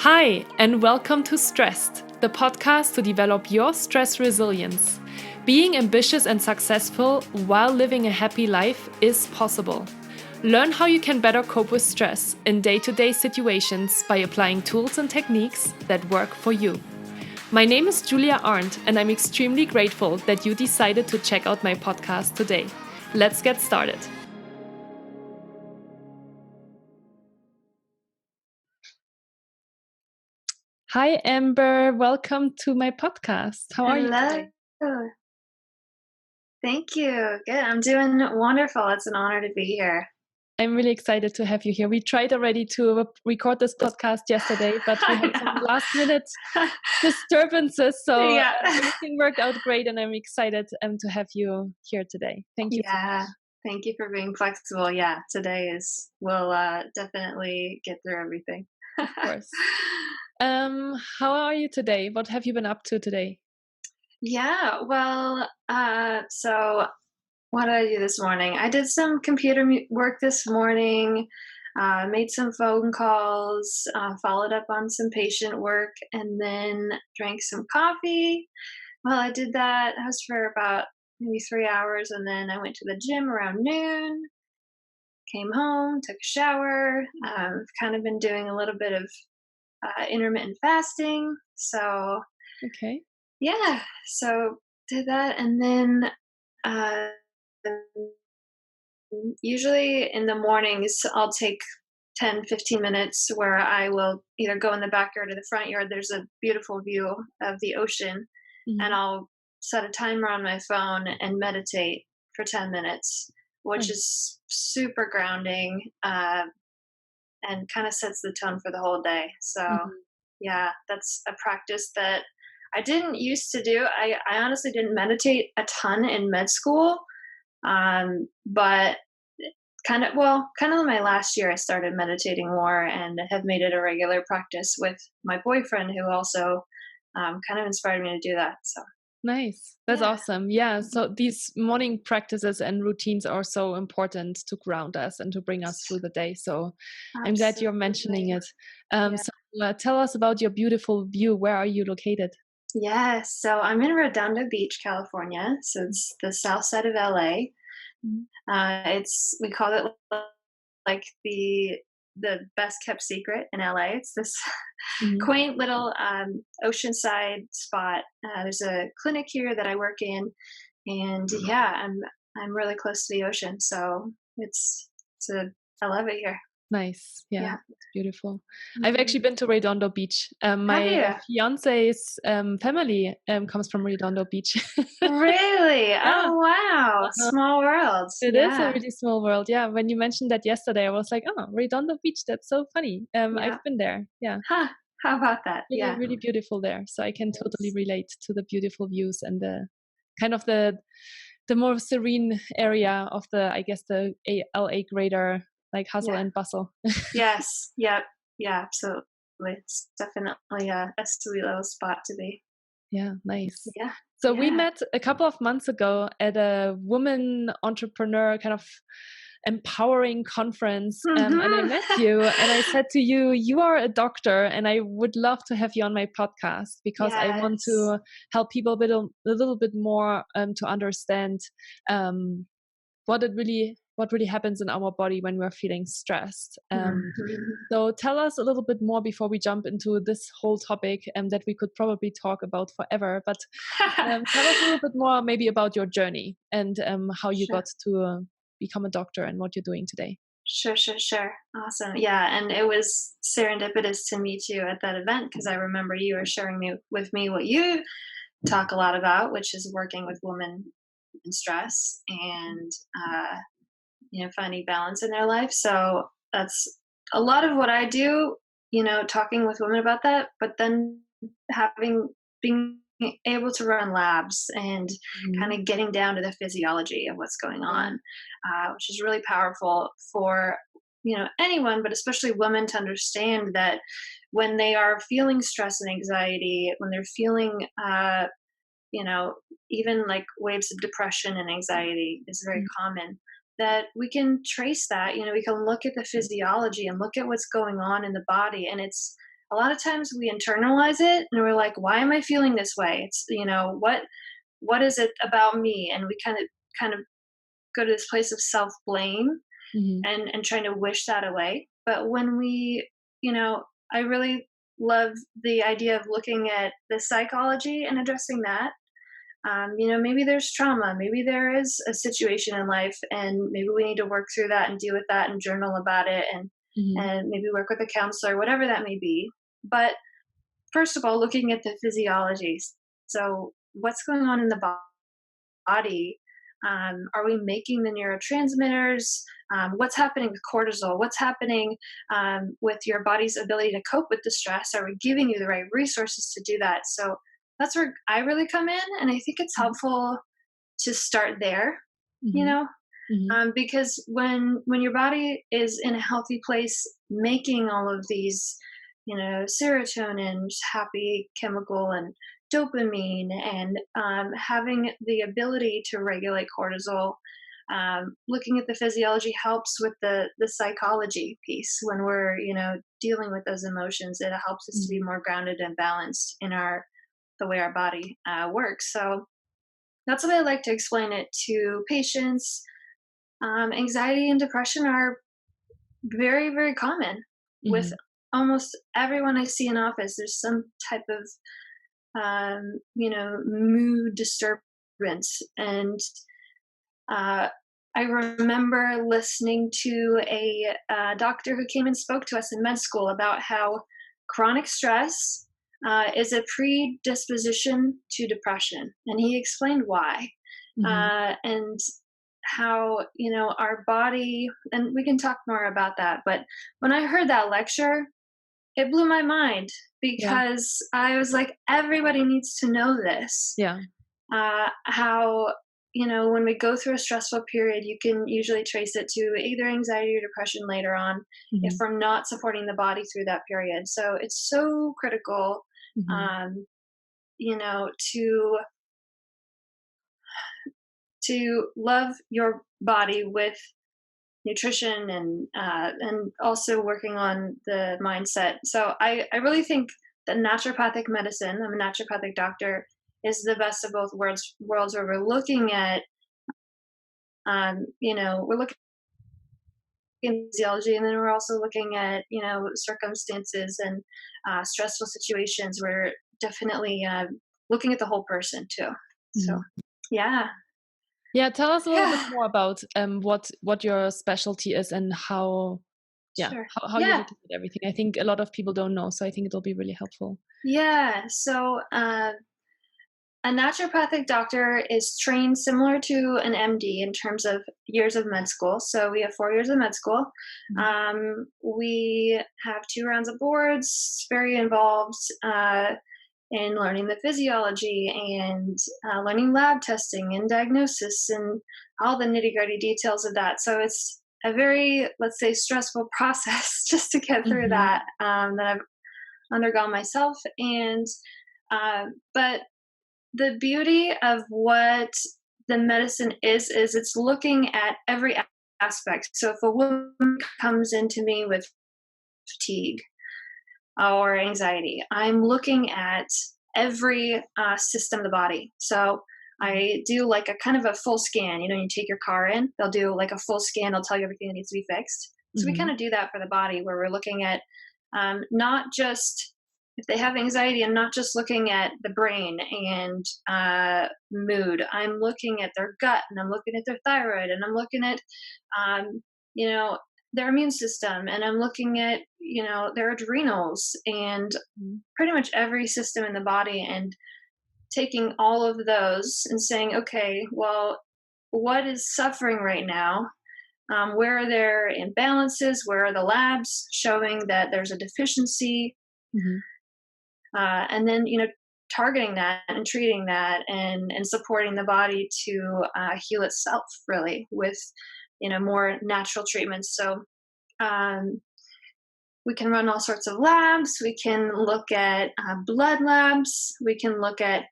Hi, and welcome to Stressed, the podcast to develop your stress resilience. Being ambitious and successful while living a happy life is possible. Learn how you can better cope with stress in day-to-day situations by applying tools and techniques that work for you. My name is Julia Arndt, and I'm extremely grateful that you decided to check out my podcast today. Let's get started. Hi, Amber. Welcome to my podcast. How are you today? Thank you. Good. I'm doing wonderful. It's an honor to be here. I'm really excited to have you here. We tried already to record this podcast yesterday, but we had some last minute disturbances. So everything worked out great, and I'm excited to have you here today. Thank you. Yeah. Thank you for being flexible. Yeah, we'll definitely get through everything. Of course. How are you today? What have you been up to today? Yeah, well, so what did I do this morning? I did some computer work this morning, made some phone calls, followed up on some patient work, and then drank some coffee. Well, I did that. That was for about maybe 3 hours, and then I went to the gym around noon, came home, took a shower. I've kind of been doing a little bit of intermittent fasting. So, okay. Yeah, so did that, and then usually in the mornings, I'll take 10, 15 minutes where I will either go in the backyard or the front yard. There's a beautiful view of the ocean, and I'll set a timer on my phone and meditate for 10 minutes, which is super grounding and kind of sets the tone for the whole day. So, yeah, that's a practice that I didn't used to do. I honestly didn't meditate a ton in med school, but kind of in my last year, I started meditating more and have made it a regular practice with my boyfriend, who also kind of inspired me to do that. So nice. That's awesome. Yeah. So these morning practices and routines are so important to ground us and to bring us through the day. So I'm glad you're mentioning it. So tell us about your beautiful view. Where are you located? Yes. So I'm in Redondo Beach, California. So it's the south side of LA. We call it like the best kept secret in LA. It's this quaint little oceanside spot. There's a clinic here that I work in, and I'm really close to the ocean, so I love it here. Nice. Yeah, it's beautiful. I've actually been to Redondo Beach. My fiance's family comes from Redondo Beach. Really? Yeah. Oh, wow. Small world. It is a really small world. Yeah. When you mentioned that yesterday, I was like, oh, Redondo Beach. That's so funny. I've been there. Yeah. Huh. How about that? Really, really beautiful there. So I can totally relate to the beautiful views and the kind of the more serene area of the LA greater, like hustle and bustle. Yes. Yep. Yeah, absolutely. It's definitely a sweet little spot to be. Yeah, nice. Yeah. So we met a couple of months ago at a woman entrepreneur kind of empowering conference, and I met you and I said to you, you are a doctor and I would love to have you on my podcast because I want to help people a little bit more to understand what really happens in our body when we're feeling stressed. So tell us a little bit more before we jump into this whole topic that we could probably talk about forever. But tell us a little bit more maybe about your journey and how you got to become a doctor and what you're doing today. Sure. Awesome. Yeah, and it was serendipitous to meet you at that event because I remember you were sharing with me what you talk a lot about, which is working with women in stress and finding balance in their life. So that's a lot of what I do, talking with women about that, but then being able to run labs and kind of getting down to the physiology of what's going on, which is really powerful for anyone, but especially women, to understand that when they are feeling stress and anxiety, when they're feeling even like waves of depression and anxiety is very common, that we can trace that. We can look at the physiology and look at what's going on in the body, and it's a lot of times we internalize it and we're like, why am I feeling this way? It's, what is it about me? And we kind of go to this place of self-blame Mm-hmm. and trying to wish that away. But when I really love the idea of looking at the psychology and addressing that. Maybe there's trauma, maybe there is a situation in life, and maybe we need to work through that and deal with that and journal about it, and Mm-hmm. and maybe work with a counselor, whatever that may be. But first of all, looking at the physiology. So what's going on in the body? Are we making the neurotransmitters? What's happening with cortisol? What's happening with your body's ability to cope with the stress? Are we giving you the right resources to do that? So that's where I really come in, and I think it's helpful to start there. You Mm-hmm. know, Mm-hmm. because when your body is in a healthy place, making all of these, serotonin, happy chemical, and dopamine, and having the ability to regulate cortisol. Looking at the physiology helps with the psychology piece when we're dealing with those emotions. It helps us to be more grounded and balanced in the way our body works. So that's the way I like to explain it to patients. Anxiety and depression are very, very common with Mm-hmm. almost everyone I see in office. There's some type of, mood disturbance. And uh, I remember listening to a doctor who came and spoke to us in med school about how chronic stress is a predisposition to depression. And he explained why. Mm-hmm. And how our body, and we can talk more about that, but when I heard that lecture, it blew my mind, Yeah. because I was like, everybody needs to know this. Yeah. How when we go through a stressful period, you can usually trace it to either anxiety or depression later on if Mm-hmm. we're not supporting the body through that period. So it's so critical, Mm-hmm. um, to love your body with nutrition, and also working on the mindset. So I really think that naturopathic medicine, I'm a naturopathic doctor, is the best of both worlds where we're looking at we're looking at physiology, and then we're also looking at circumstances and stressful situations. We're definitely looking at the whole person too. So Mm-hmm. yeah. Yeah, tell us a little bit Yeah. more about what your specialty is and Sure. how you're Yeah. looking at everything. I think a lot of people don't know, so I think it'll be really helpful. Yeah. So a naturopathic doctor is trained similar to an MD in terms of years of med school. So we have 4 years of med school. Mhm. We have 2 rounds of boards, very involved in learning the physiology and learning lab testing and diagnosis and all the nitty gritty details of that. So it's a very, let's say, stressful process just to get through Mhm. that I've undergone myself. And but the beauty of what the medicine is it's looking at every aspect. So if a woman comes into me with fatigue or anxiety, I'm looking at every system of the body. So I do like a kind of a full scan. You take your car in, they'll do like a full scan, they'll tell you everything that needs to be fixed. So we kind Mhm. of do that for the body, where we're looking at not just if they have anxiety, I'm not just looking at the brain and mood. I'm looking at their gut, and I'm looking at their thyroid, and I'm looking at, um, you know, their immune system, and I'm looking at, their adrenals, and Mhm. pretty much every system in the body, and taking all of those and saying, okay, well, what is suffering right now? Where are there imbalances? Where are the labs showing that there's a deficiency? Mhm. And then targeting that and treating that, and supporting the body to heal itself, really, with more natural treatments. So um, we can run all sorts of labs. We can look at blood labs. We can look at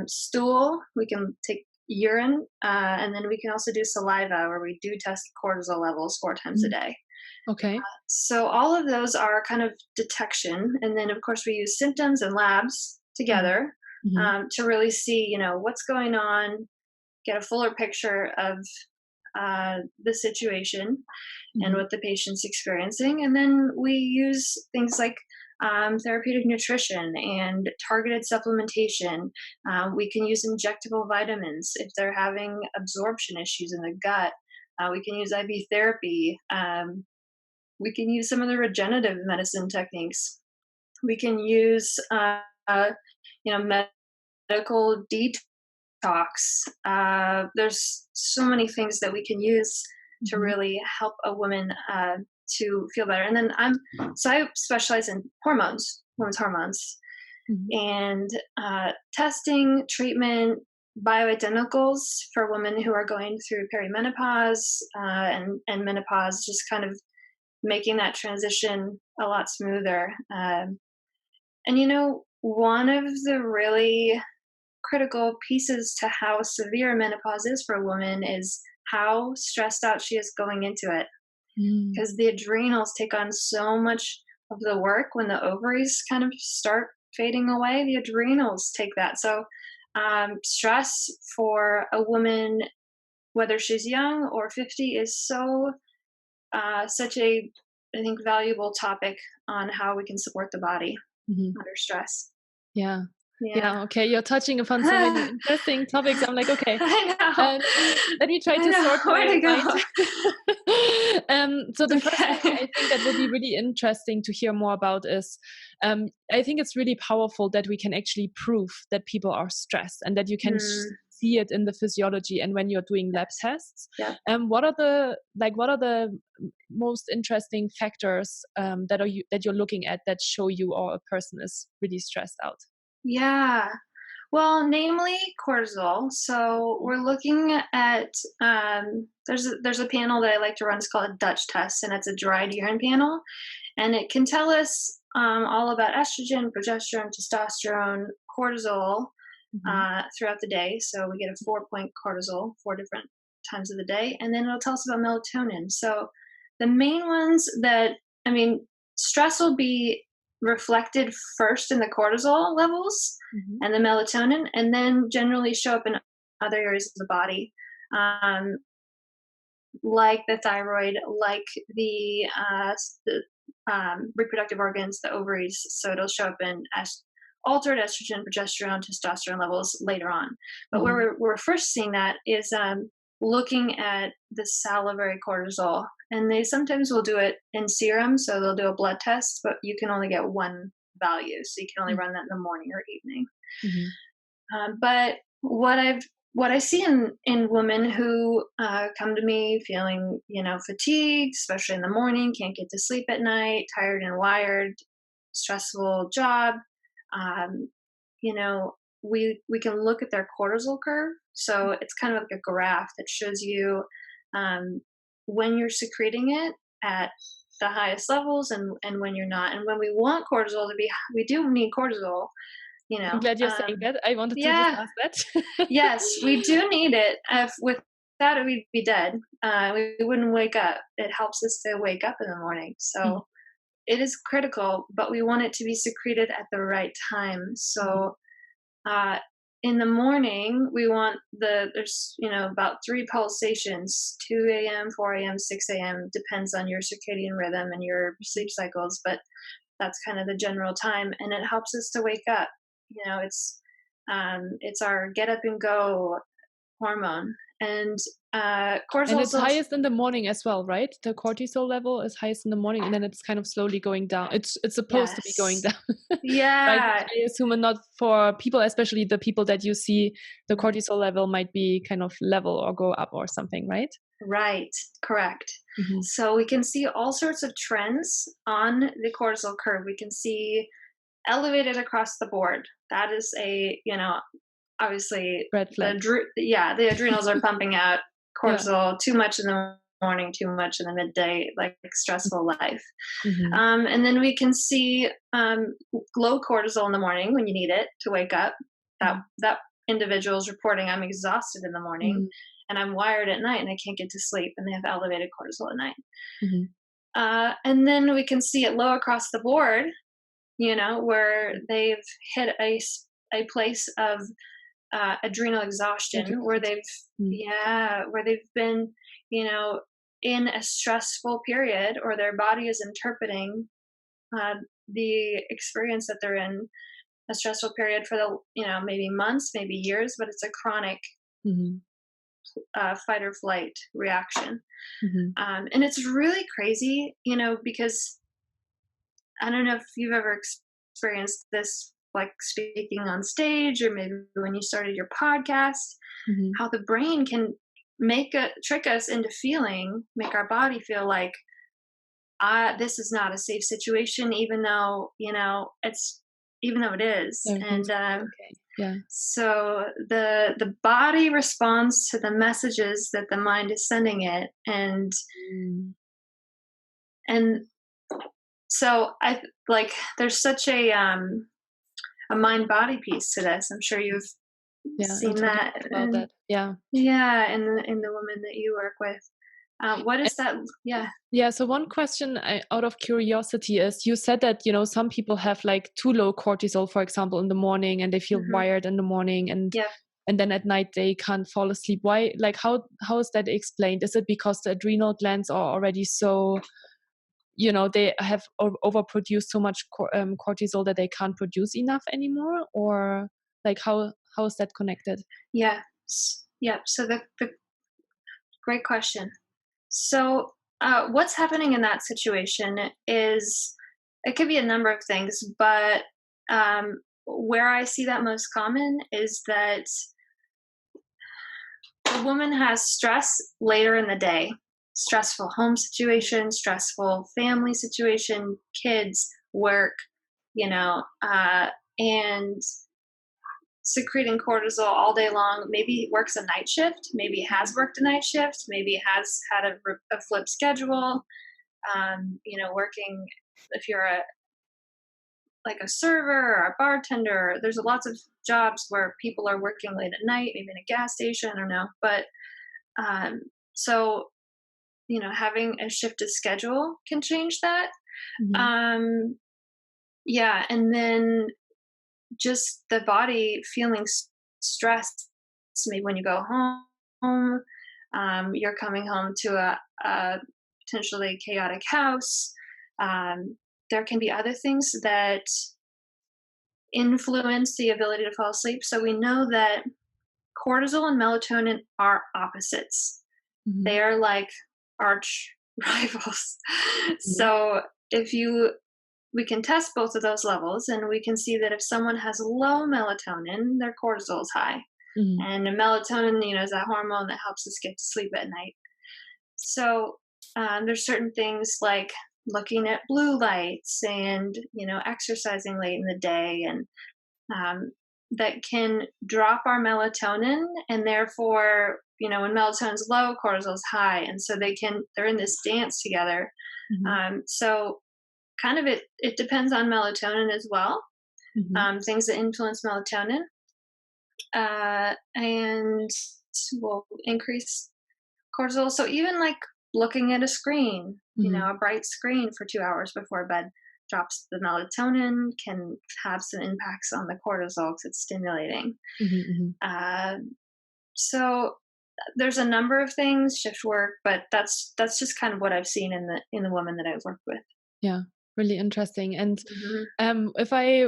stool. We can take urine, and then we can also do saliva, where we do test cortisol levels 4 times a day. Okay. So all of those are kind of detection, and then of course we use symptoms and labs together Mm-hmm. to really see, what's going on, get a fuller picture of the situation and Mm-hmm. what the patient's experiencing. And then we use things like therapeutic nutrition and targeted supplementation. We can use injectable vitamins if they're having absorption issues in the gut. We can use IV therapy. We can use some of the regenerative medicine techniques. We can use, medical detox. There's so many things that we can use to Mm-hmm. really help a woman to feel better. And then I specialize in hormones, women's hormones, Mm-hmm. and testing, treatment, bioidenticals for women who are going through perimenopause and menopause, just kind of making that transition a lot smoother. And one of the really critical pieces to how severe menopause is for a woman is how stressed out she is going into it, Mm-hmm. because the adrenals take on so much of the work. When the ovaries kind of start fading away, the adrenals take that. So stress for a woman, whether she's young or 50, is such a, I think, valuable topic on how we can support the body Mm-hmm. under stress. Yeah. Yeah. Yeah. Okay. You're touching upon so many interesting topics. I'm like, okay, I know. let me try I to know. sort Where my to mind. go? So the first thing Okay. I think that would be really interesting to hear more about is, I think it's really powerful that we can actually prove that people are stressed and that you can Mm, see it in the physiology and when you're doing lab yes. tests. Yep. What are the most interesting factors that you're looking at that show you or a person is really stressed out? Yeah. Well, namely cortisol. So we're looking at there's a panel that I like to run. It's called a Dutch test, and it's a dried urine panel, and it can tell us all about estrogen, progesterone, testosterone, cortisol Mm-hmm. throughout the day. So we get a 4-point cortisol 4 different times of the day, and then it'll tell us about melatonin. So the main ones that, I mean, stress will be reflected first in the cortisol levels Mm-hmm. and the melatonin, and then generally show up in other areas of the body, um, like the thyroid, like the reproductive organs, the ovaries. So it'll show up in altered estrogen, progesterone, testosterone levels later on. But where Mm-hmm. we're first seeing that is looking at the salivary cortisol. And they sometimes will do it in serum, so they'll do a blood test, but you can only get one value, so you can only run that in the morning or evening. Mm-hmm. But what I see in women who come to me feeling, fatigued, especially in the morning, can't get to sleep at night, tired and wired, stressful job, um, you know, we can look at their cortisol curve. So it's kind of like a graph that shows you um, when you're secreting it at the highest levels and when you're not. And when we want cortisol to be, we do need cortisol, you I'm know. glad you're saying that. I wanted to just Yeah, ask that. yes, we do need it. If without it, we'd be dead. We wouldn't wake up. It helps us to wake up in the morning. Mhm, So it is critical, but we want it to be secreted at the right time. mhm, So uh, in the morning, we want there's, about 3 pulsations, 2 a.m., 4 a.m., 6 a.m., depends on your circadian rhythm and your sleep cycles, but that's kind of the general time. And it helps us to wake up. It's our get up and go hormone. And and cortisol it's is also, highest in the morning as well, right? The cortisol level is highest in the morning, and then it's kind of slowly going down. It's supposed to be going yes. down, right? Yeah. I assume, and not for people, especially the people that you see, the Mm. cortisol level might be kind of level or go up or something, right? Right, correct. Mhm. So we can see all sorts of trends on the cortisol curve. We can see elevated across the board. That is obviously Red flag. the adrenals are pumping out Yeah. cortisol too much in the morning, too much in the midday, like stressful life. Mhm. And then we can see low cortisol in the morning when you need it to wake up. That Mhm. that individuals reporting I'm exhausted in the morning and I'm wired at night and I can't get to sleep, and they have elevated cortisol at night. And then we can see it low across the board, where they've hit a place of adrenal exhaustion, where they've been, in a stressful period, or their body is interpreting the experience that they're in a stressful period for the, maybe months, maybe years, but it's a chronic fight or flight reaction. And it's really crazy, because I don't know if you've ever experienced this, like speaking on stage, or maybe when you started your podcast, how the brain can trick us into make our body feel like, this is not a safe situation, even though it is. And so the body responds to the messages that the mind is sending it, and so I like there's such a mind body piece to this. I'm sure you've seen that. About that. In the women that you work with. What is that? Yeah. So one question out of curiosity is, you said that, some people have like too low cortisol, for example, in the morning, and they feel wired in the morning, and then at night they can't fall asleep. Why? Like, how is that explained? Is it because the adrenal glands are already so, they have overproduced so much cortisol that they can't produce enough anymore? Or like, how is that connected? Yeah. So the great question. So what's happening in that situation is, it could be a number of things, but where I see that most common is that the woman has stress later in the day, stressful home situation, stressful family situation, kids, work, and secreting cortisol all day long. Maybe works a night shift, maybe has worked a night shift, maybe has had a flip schedule, working, if you're like a server or a bartender, there's lots of jobs where people are working late at night, maybe in a gas station, I don't know. But so having a shifted schedule can change that. And then just the body feeling stressed. Maybe when you go home, you're coming home to a potentially chaotic house. There can be other things that influence the ability to fall asleep. So we know that cortisol and melatonin are opposites. They are like arch rivals. So we can test both of those levels, and we can see that if someone has low melatonin, their cortisol is high. And melatonin, is that hormone that helps us get to sleep at night. So there's certain things like looking at blue lights and, exercising late in the day, and that can drop our melatonin, and therefore, when melatonin's low, cortisol's high. And so they're in this dance together. So kind of it depends on melatonin as well. Things that influence melatonin and will increase cortisol. So even like looking at a screen, a bright screen for 2 hours before bed drops the melatonin, can have some impacts on the cortisol because it's stimulating. So there's a number of things, shift work, but that's just kind of what I've seen in the women that I've worked with. Yeah. Really interesting. And if I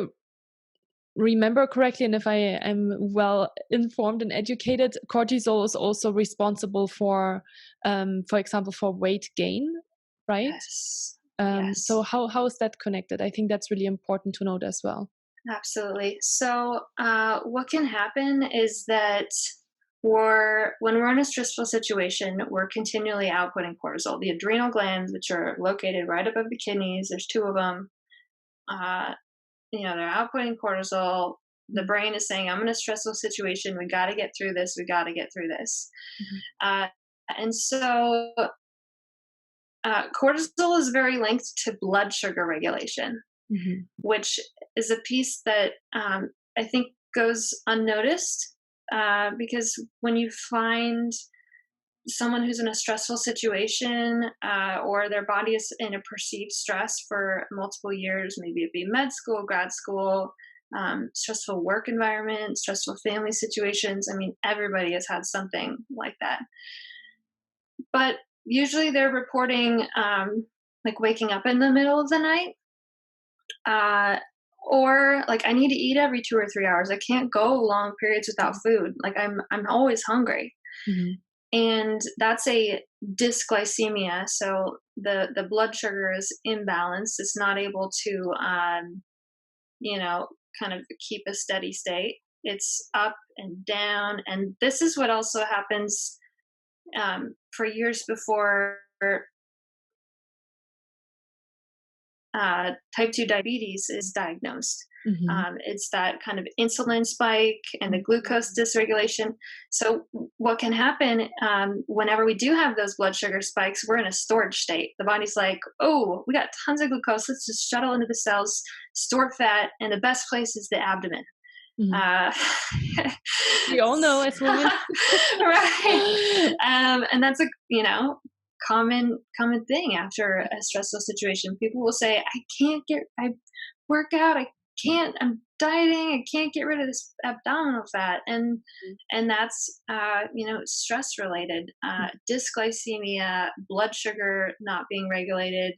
remember correctly, and if I am well informed and educated, cortisol is also responsible for example, for weight gain, right? Yes. So how is that connected? I think that's really important to note as well. Absolutely. So what can happen is that when we're in a stressful situation, we're continually outputting cortisol. The adrenal glands, which are located right above the kidneys, there's 2 of them, they're outputting cortisol. The brain is saying, I'm in a stressful situation. We got to get through this. We got to get through this. And so cortisol is very linked to blood sugar regulation, which is a piece that I think goes unnoticed because when you find someone who's in a stressful situation, or their body is in a perceived stress for multiple years, maybe it be med school, grad school, stressful work environment, stressful family situations. I mean, everybody has had something like that. But usually they're reporting like waking up in the middle of the night, uh, or like I need to eat every 2 or 3 hours. I can't go long periods without food. Like I'm always hungry. Mm-hmm. And that's a dysglycemia. So the blood sugar is imbalanced. It's not able to, you know, kind of keep a steady state. It's up and down. And this is what also happens for years before type 2 diabetes is diagnosed. Mm-hmm. It's that kind of insulin spike and the glucose dysregulation. So, what can happen whenever we do have those blood sugar spikes, we're in a storage state. The body's like, oh, we got tons of glucose. Let's just shuttle into the cells, store fat, and the best place is the abdomen. Mm-hmm. We all know as women. Right. And that's a, common thing after a stressful situation. People will say, I work out, I'm dieting, I can't get rid of this abdominal fat. And that's, stress related, dysglycemia, blood sugar not being regulated.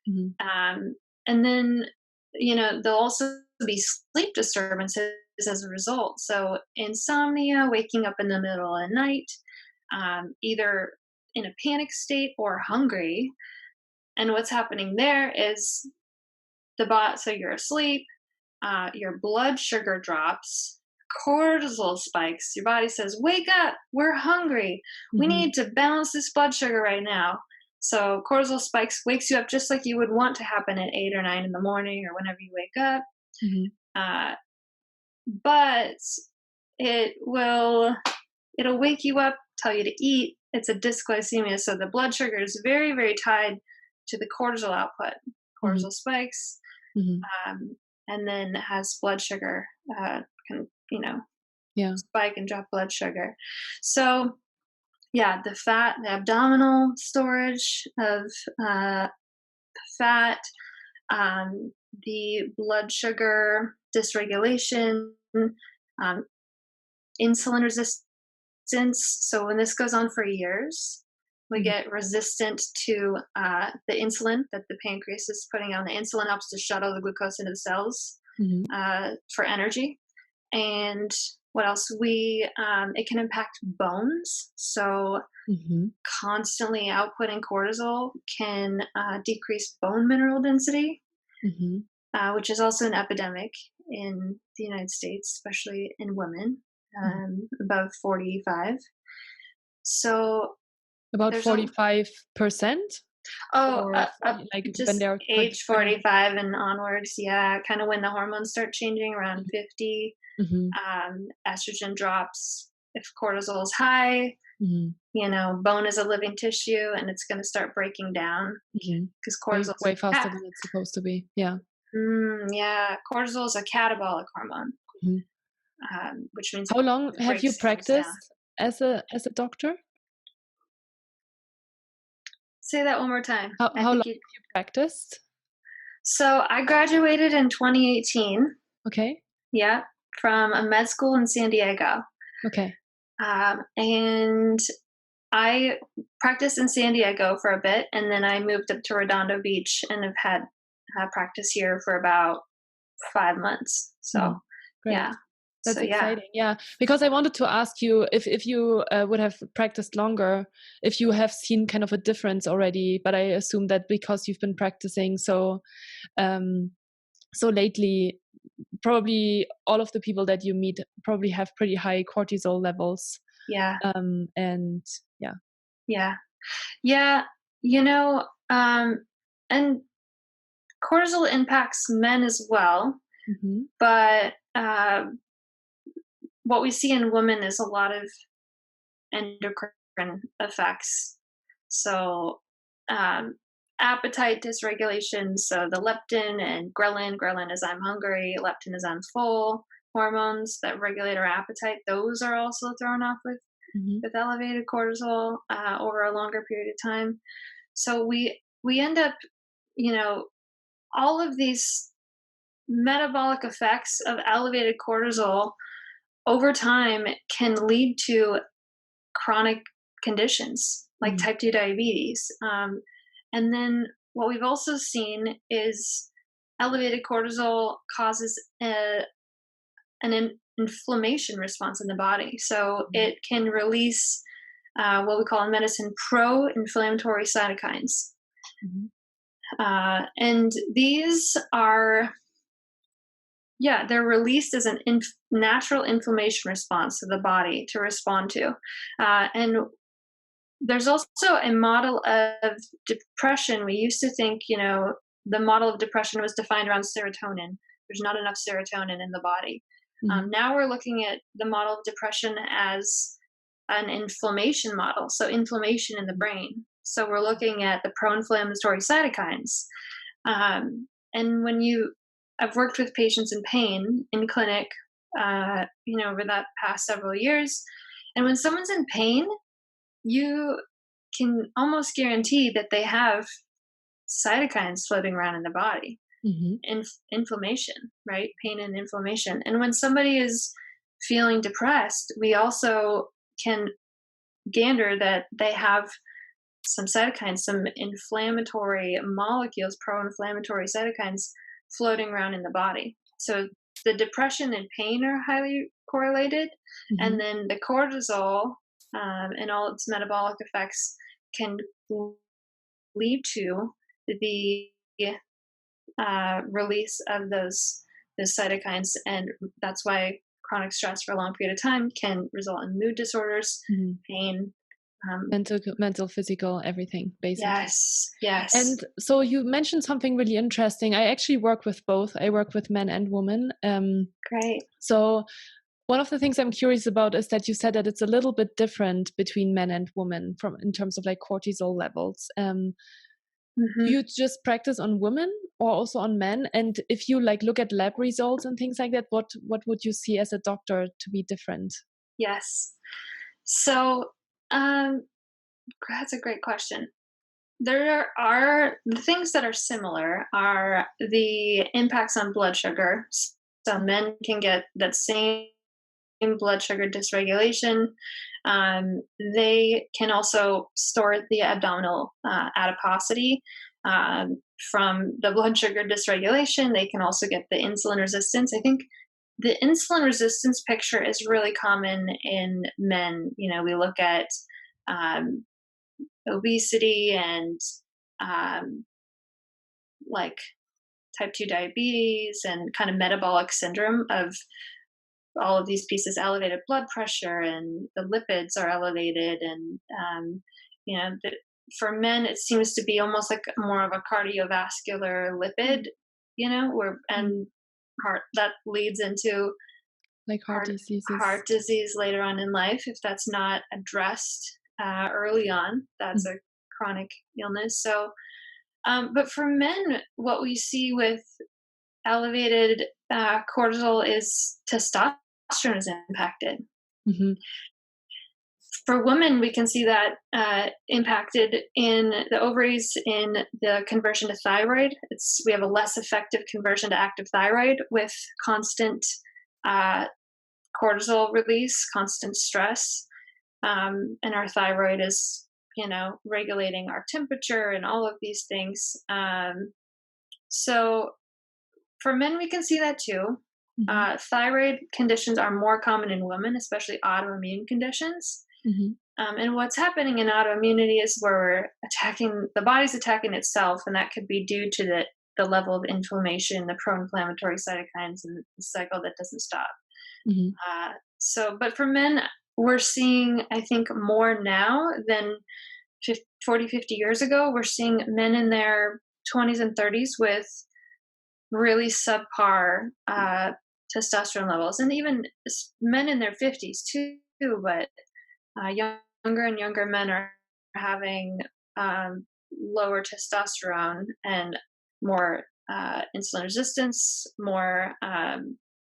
Mm-hmm. And then, there'll also be sleep disturbances as a result. So insomnia, waking up in the middle of the night, either in a panic state or hungry. And what's happening there is so you're asleep, your blood sugar drops, cortisol spikes. Your body says, wake up, we're hungry. We Mm-hmm. need to balance this blood sugar right now. So cortisol spikes, wakes you up just like you would want to happen at 8 or 9 in the morning or whenever you wake up. Mm-hmm. But it'll wake you up, tell you to eat. It's a dysglycemia. So the blood sugar is very, very tied to the cortisol output. Cortisol Mm-hmm. spikes, Mm-hmm. and then has blood sugar, Yeah. spike and drop blood sugar. So yeah, the abdominal storage of fat, the blood sugar dysregulation, um, insulin resistance. So when this goes on for years, we get resistant to the insulin that the pancreas is putting on. The insulin helps to shuttle the glucose into the cells for energy. And what else? It can impact bones. So constantly outputting cortisol can decrease bone mineral density, which is also an epidemic in the United States, especially in women above 45. So about there's 45%. Like when just they're age 45 and onwards. Yeah, kind of when the hormones start changing around 50. Estrogen drops. If cortisol is high, bone is a living tissue and it's going to start breaking down because cortisol way faster than it's supposed to be. Yeah. Yeah, cortisol is a catabolic hormone, which means how long have you practiced as a doctor? Say that one more time. How long have you practiced? So I graduated in 2018. Okay. Yeah, from a med school in San Diego. Okay. And I practiced in San Diego for a bit, and then I moved up to Redondo Beach and have had practice here for about 5 months. So, yeah. That's exciting. Yeah, because I wanted to ask you if you would have practiced longer, if you have seen kind of a difference already. But I assume that because you've been practicing so lately, probably all of the people that you meet probably have pretty high cortisol levels. Yeah. And yeah. Yeah. Yeah. And cortisol impacts men as well. But what we see in women is a lot of endocrine effects. So appetite dysregulation. So the leptin and ghrelin is I'm hungry, leptin is I'm full. hormones that regulate our appetite, those are also thrown off with elevated cortisol over a longer period of time. So we end up, you know, all of these metabolic effects of elevated cortisol over time can lead to chronic conditions like Mm-hmm. type 2 diabetes. And then what we've also seen is elevated cortisol causes an inflammation response in the body. So it can release what we call in medicine pro inflammatory cytokines. Mm-hmm. And these are, yeah, they're released as an natural inflammation response to the body to respond to. And there's also a model of depression. We used to think, you know, the model of depression was defined around serotonin. There's not enough serotonin in the body. Mm-hmm. Now we're looking at the model of depression as an inflammation model. So inflammation in the brain. So we're looking at the pro-inflammatory cytokines. And I've worked with patients in pain in clinic, you know, over that past several years. And when someone's in pain, you can almost guarantee that they have cytokines floating around in the body. Mm-hmm. Inflammation, right? Pain and inflammation. And when somebody is feeling depressed, we also can gander that they have some cytokines, some inflammatory molecules, pro-inflammatory cytokines floating around in the body. So the depression and pain are highly correlated, Mm-hmm. and then the cortisol and all its metabolic effects can lead to the release of those cytokines, and that's why chronic stress for a long period of time can result in mood disorders, pain, mental, physical, everything, basically. Yes. And so you mentioned something really interesting. I actually work with both. I work with men and women. Great. So one of the things I'm curious about is that you said that it's a little bit different between men and women in terms of like cortisol levels. Do you just practice on women or also on men? And if you like look at lab results and things like that, what would you see as a doctor to be different? Yes. So that's a great question. There are the things that are similar are the impacts on blood sugar. So men can get that same blood sugar dysregulation. They can also store the abdominal adiposity from the blood sugar dysregulation. They can also get the insulin resistance. I think the insulin resistance picture is really common in men. You know, we look at um, obesity and like type 2 diabetes and kind of metabolic syndrome of all of these pieces, elevated blood pressure and the lipids are elevated. And, you know, for men, it seems to be almost like more of a cardiovascular lipid, you know, and heart that leads into Like heart diseases. heart disease later on in life if that's not addressed early on. That's a chronic illness. So, but for men, what we see with elevated cortisol is testosterone is impacted. Mm-hmm. For women, we can see that impacted in the ovaries in the conversion to thyroid. We have a less effective conversion to active thyroid with constant cortisol release, constant stress, and our thyroid is, you know, regulating our temperature and all of these things. So for men, we can see that too. Thyroid conditions are more common in women, especially autoimmune conditions. And what's happening in autoimmunity is where the body's attacking itself, and that could be due to the level of inflammation, the pro-inflammatory cytokines, and the cycle that doesn't stop. But for men, we're seeing, I think, more now than 40, 50 years ago. We're seeing men in their 20s and 30s with really subpar testosterone levels, and even men in their 50s too, but younger and younger men are having lower testosterone and more insulin resistance, more,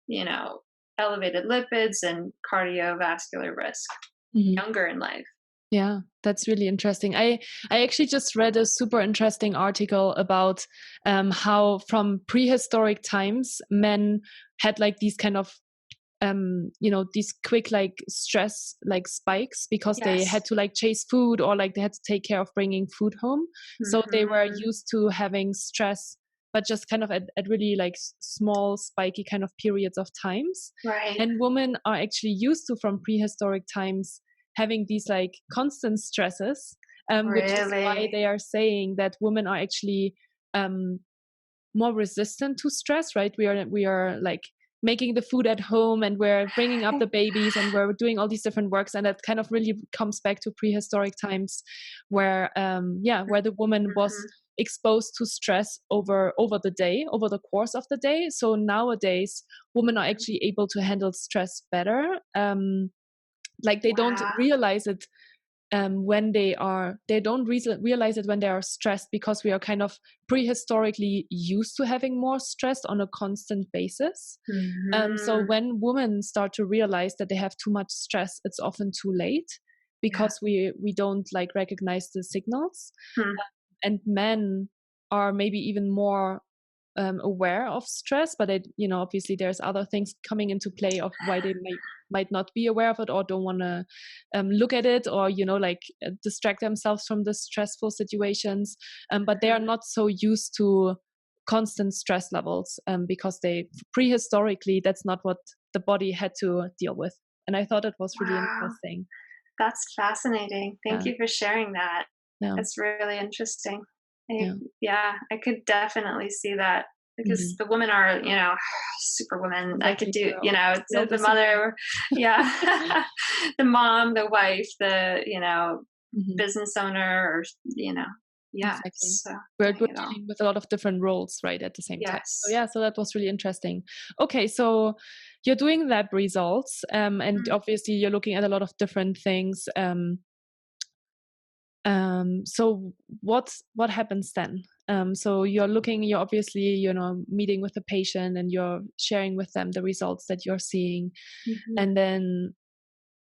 you know, elevated lipids and cardiovascular risk younger in life. Yeah, that's really interesting. I actually just read a super interesting article about how from prehistoric times men had like these kind of these quick like stress like spikes because they had to like chase food or like they had to take care of bringing food home. So they were used to having stress, but just kind of at really like small spiky kind of periods of times. Right. And women are actually used to from prehistoric times having these like constant stresses, which is why they are saying that women are actually more resistant to stress, right? We are like making the food at home and we're bringing up the babies and we're doing all these different works, and that kind of really comes back to prehistoric times where where the woman was exposed to stress over the day, over the course of the day. So nowadays women are actually able to handle stress better. Like they don't realize it when they don't realize it when they are stressed, because we are kind of prehistorically used to having more stress on a constant basis. So when women start to realize that they have too much stress, it's often too late, because we don't like recognize the signals. And men are maybe even more aware of stress, but obviously there's other things coming into play of why they might not be aware of it or don't want to look at it, or distract themselves from the stressful situations, but they are not so used to constant stress levels, because they prehistorically, that's not what the body had to deal with. And I thought it was really interesting. That's fascinating. Thank you for sharing that. That's really interesting. I could definitely see that, because the women are, super women. Exactly. I could do, the mother, the mom, the wife, the, business owner, or, Exactly. So we're dealing with a lot of different roles, right, at the same time. So that was really interesting. Okay, so you're doing lab results, and obviously you're looking at a lot of different things. So what happens then? So you're obviously, meeting with the patient and you're sharing with them the results that you're seeing. And then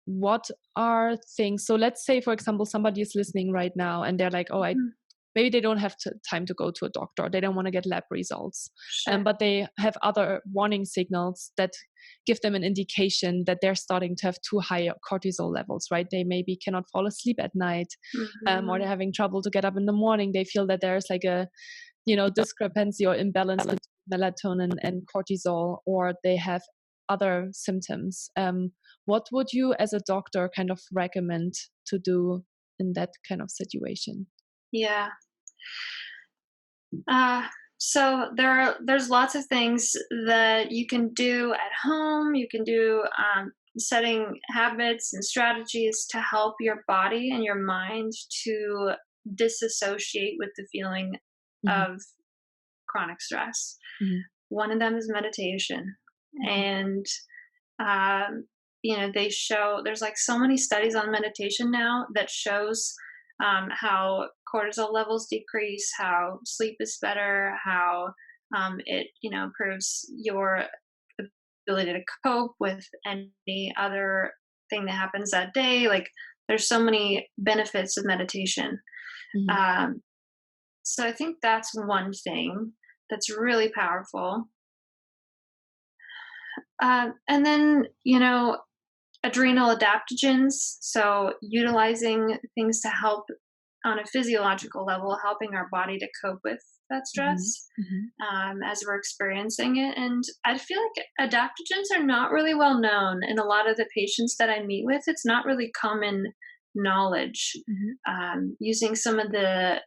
what are things, so let's say, for example, somebody is listening right now and they're like, oh, maybe they don't have time to go to a doctor. They don't want to get lab results, but they have other warning signals that give them an indication that they're starting to have too high cortisol levels, right? They maybe cannot fall asleep at night, or they're having trouble to get up in the morning. They feel that there's like a, discrepancy or imbalance between melatonin and cortisol, or they have other symptoms. What would you as a doctor kind of recommend to do in that kind of situation? Yeah. So there's lots of things that you can do at home. You can do setting habits and strategies to help your body and your mind to disassociate with the feeling of chronic stress. One of them is meditation. And there's like so many studies on meditation now that shows how cortisol levels decrease, how sleep is better, how it improves your ability to cope with any other thing that happens that day. Like, there's so many benefits of meditation. So I think that's one thing that's really powerful. And then, adrenal adaptogens, so utilizing things to help on a physiological level, helping our body to cope with that stress as we're experiencing it. And I feel like adaptogens are not really well known in a lot of the patients that I meet with. It's not really common knowledge. Using some of the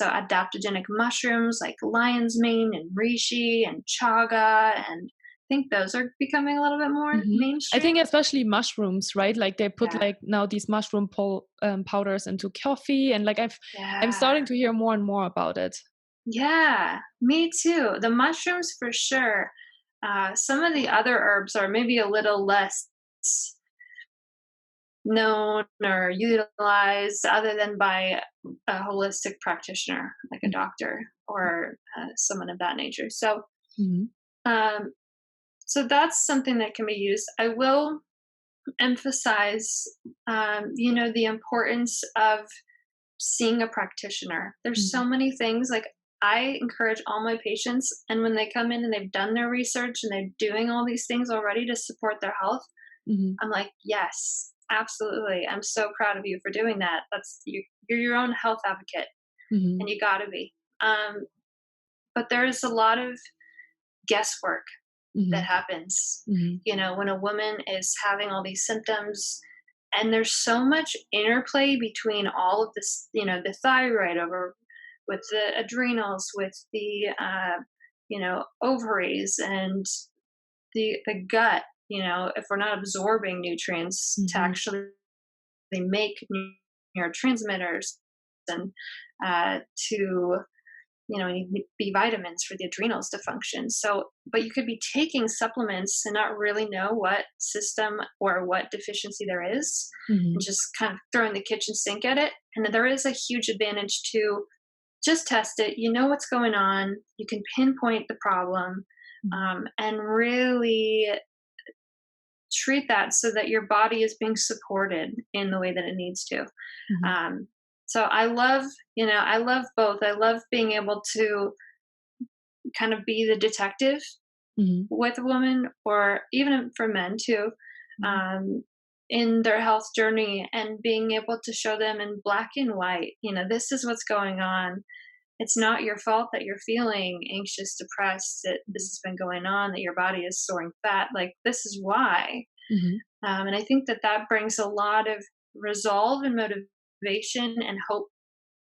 adaptogenic mushrooms like lion's mane and reishi and chaga, and I think those are becoming a little bit more mainstream. I think especially mushrooms, right? Like they put like now these mushroom powders into coffee, and like I'm starting to hear more and more about it. Yeah, me too. The mushrooms for sure. Some of the other herbs are maybe a little less known or utilized, other than by a holistic practitioner, like a doctor or someone of that nature. So, So that's something that can be used. I will emphasize, the importance of seeing a practitioner. There's Mhm. so many things, like, I encourage all my patients, and when they come in and they've done their research and they're doing all these things already to support their health, Mhm. I'm like, yes, absolutely. I'm so proud of you for doing that. You're your own health advocate, Mhm. and you got to be. Um, but there is a lot of guesswork that Mhm. happens. Mhm. When a woman is having all these symptoms, and there's so much interplay between all of this, the thyroid over with the adrenals, with the ovaries, and the gut. If we're not absorbing nutrients to Mhm. actually make neurotransmitters, and to you need B vitamins for the adrenals to function. So, but you could be taking supplements and not really know what system or what deficiency there is, and Mhm. just kind of throwing the kitchen sink at it. And then there is a huge advantage to just test it. You know what's going on. You can pinpoint the problem, Mhm. and really treat that so that your body is being supported in the way that it needs to. Mhm. Um, so I love both. I love being able to kind of be the detective Mhm. with a woman, or even for men too, Mhm. um, in their health journey, and being able to show them in black and white, this is what's going on. It's not your fault that you're feeling anxious, depressed, that this has been going on, that your body is storing fat. Like, this is why. Mhm. And I think that that brings a lot of resolve and motivation and hope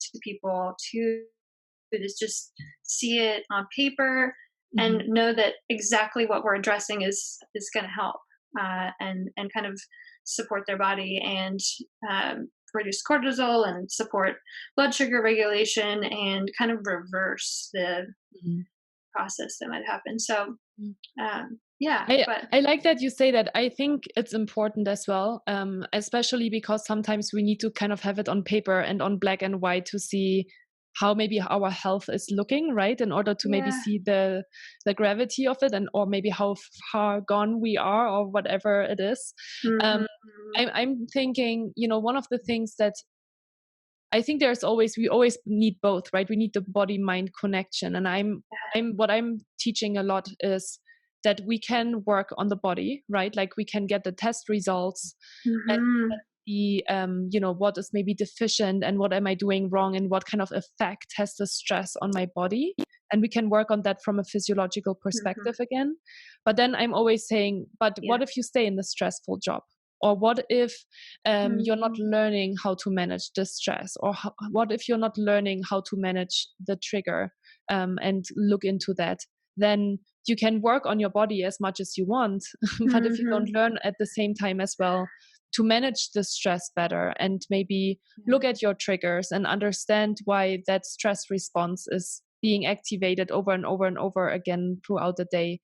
to people to just see it on paper and Mhm. know that exactly what we're addressing is going to help, and kind of support their body, and reduce cortisol and support blood sugar regulation, and kind of reverse the Mhm. process that might happen. So, Mhm. yeah, I but I like that you say that. I think it's important as well, especially because sometimes we need to kind of have it on paper and on black and white to see how maybe our health is looking, right? In order to maybe yeah. see the gravity of it, and or maybe how far gone we are, or whatever it is. Um, Hmm. I'm thinking, one of the things that I think we always need both, right? We need the body mind connection. And what I'm teaching a lot is that we can work on the body, right? Like we can get the test results and Hmm. see, what is maybe deficient and what am I doing wrong and what kind of effect has the stress on my body. And we can work on that from a physiological Hmm. perspective again. But then I'm always saying, but Yeah. what if you stay in the stressful job? Or what if you're not Hmm. learning how to manage the stress? Or what if you're not learning how to manage the trigger, and look into that? Then you can work on your body as much as you want. But if you don't Hmm. learn at the same time as well to manage the stress better, and maybe Yeah. look at your triggers and understand why that stress response is being activated over and over and over again throughout the day,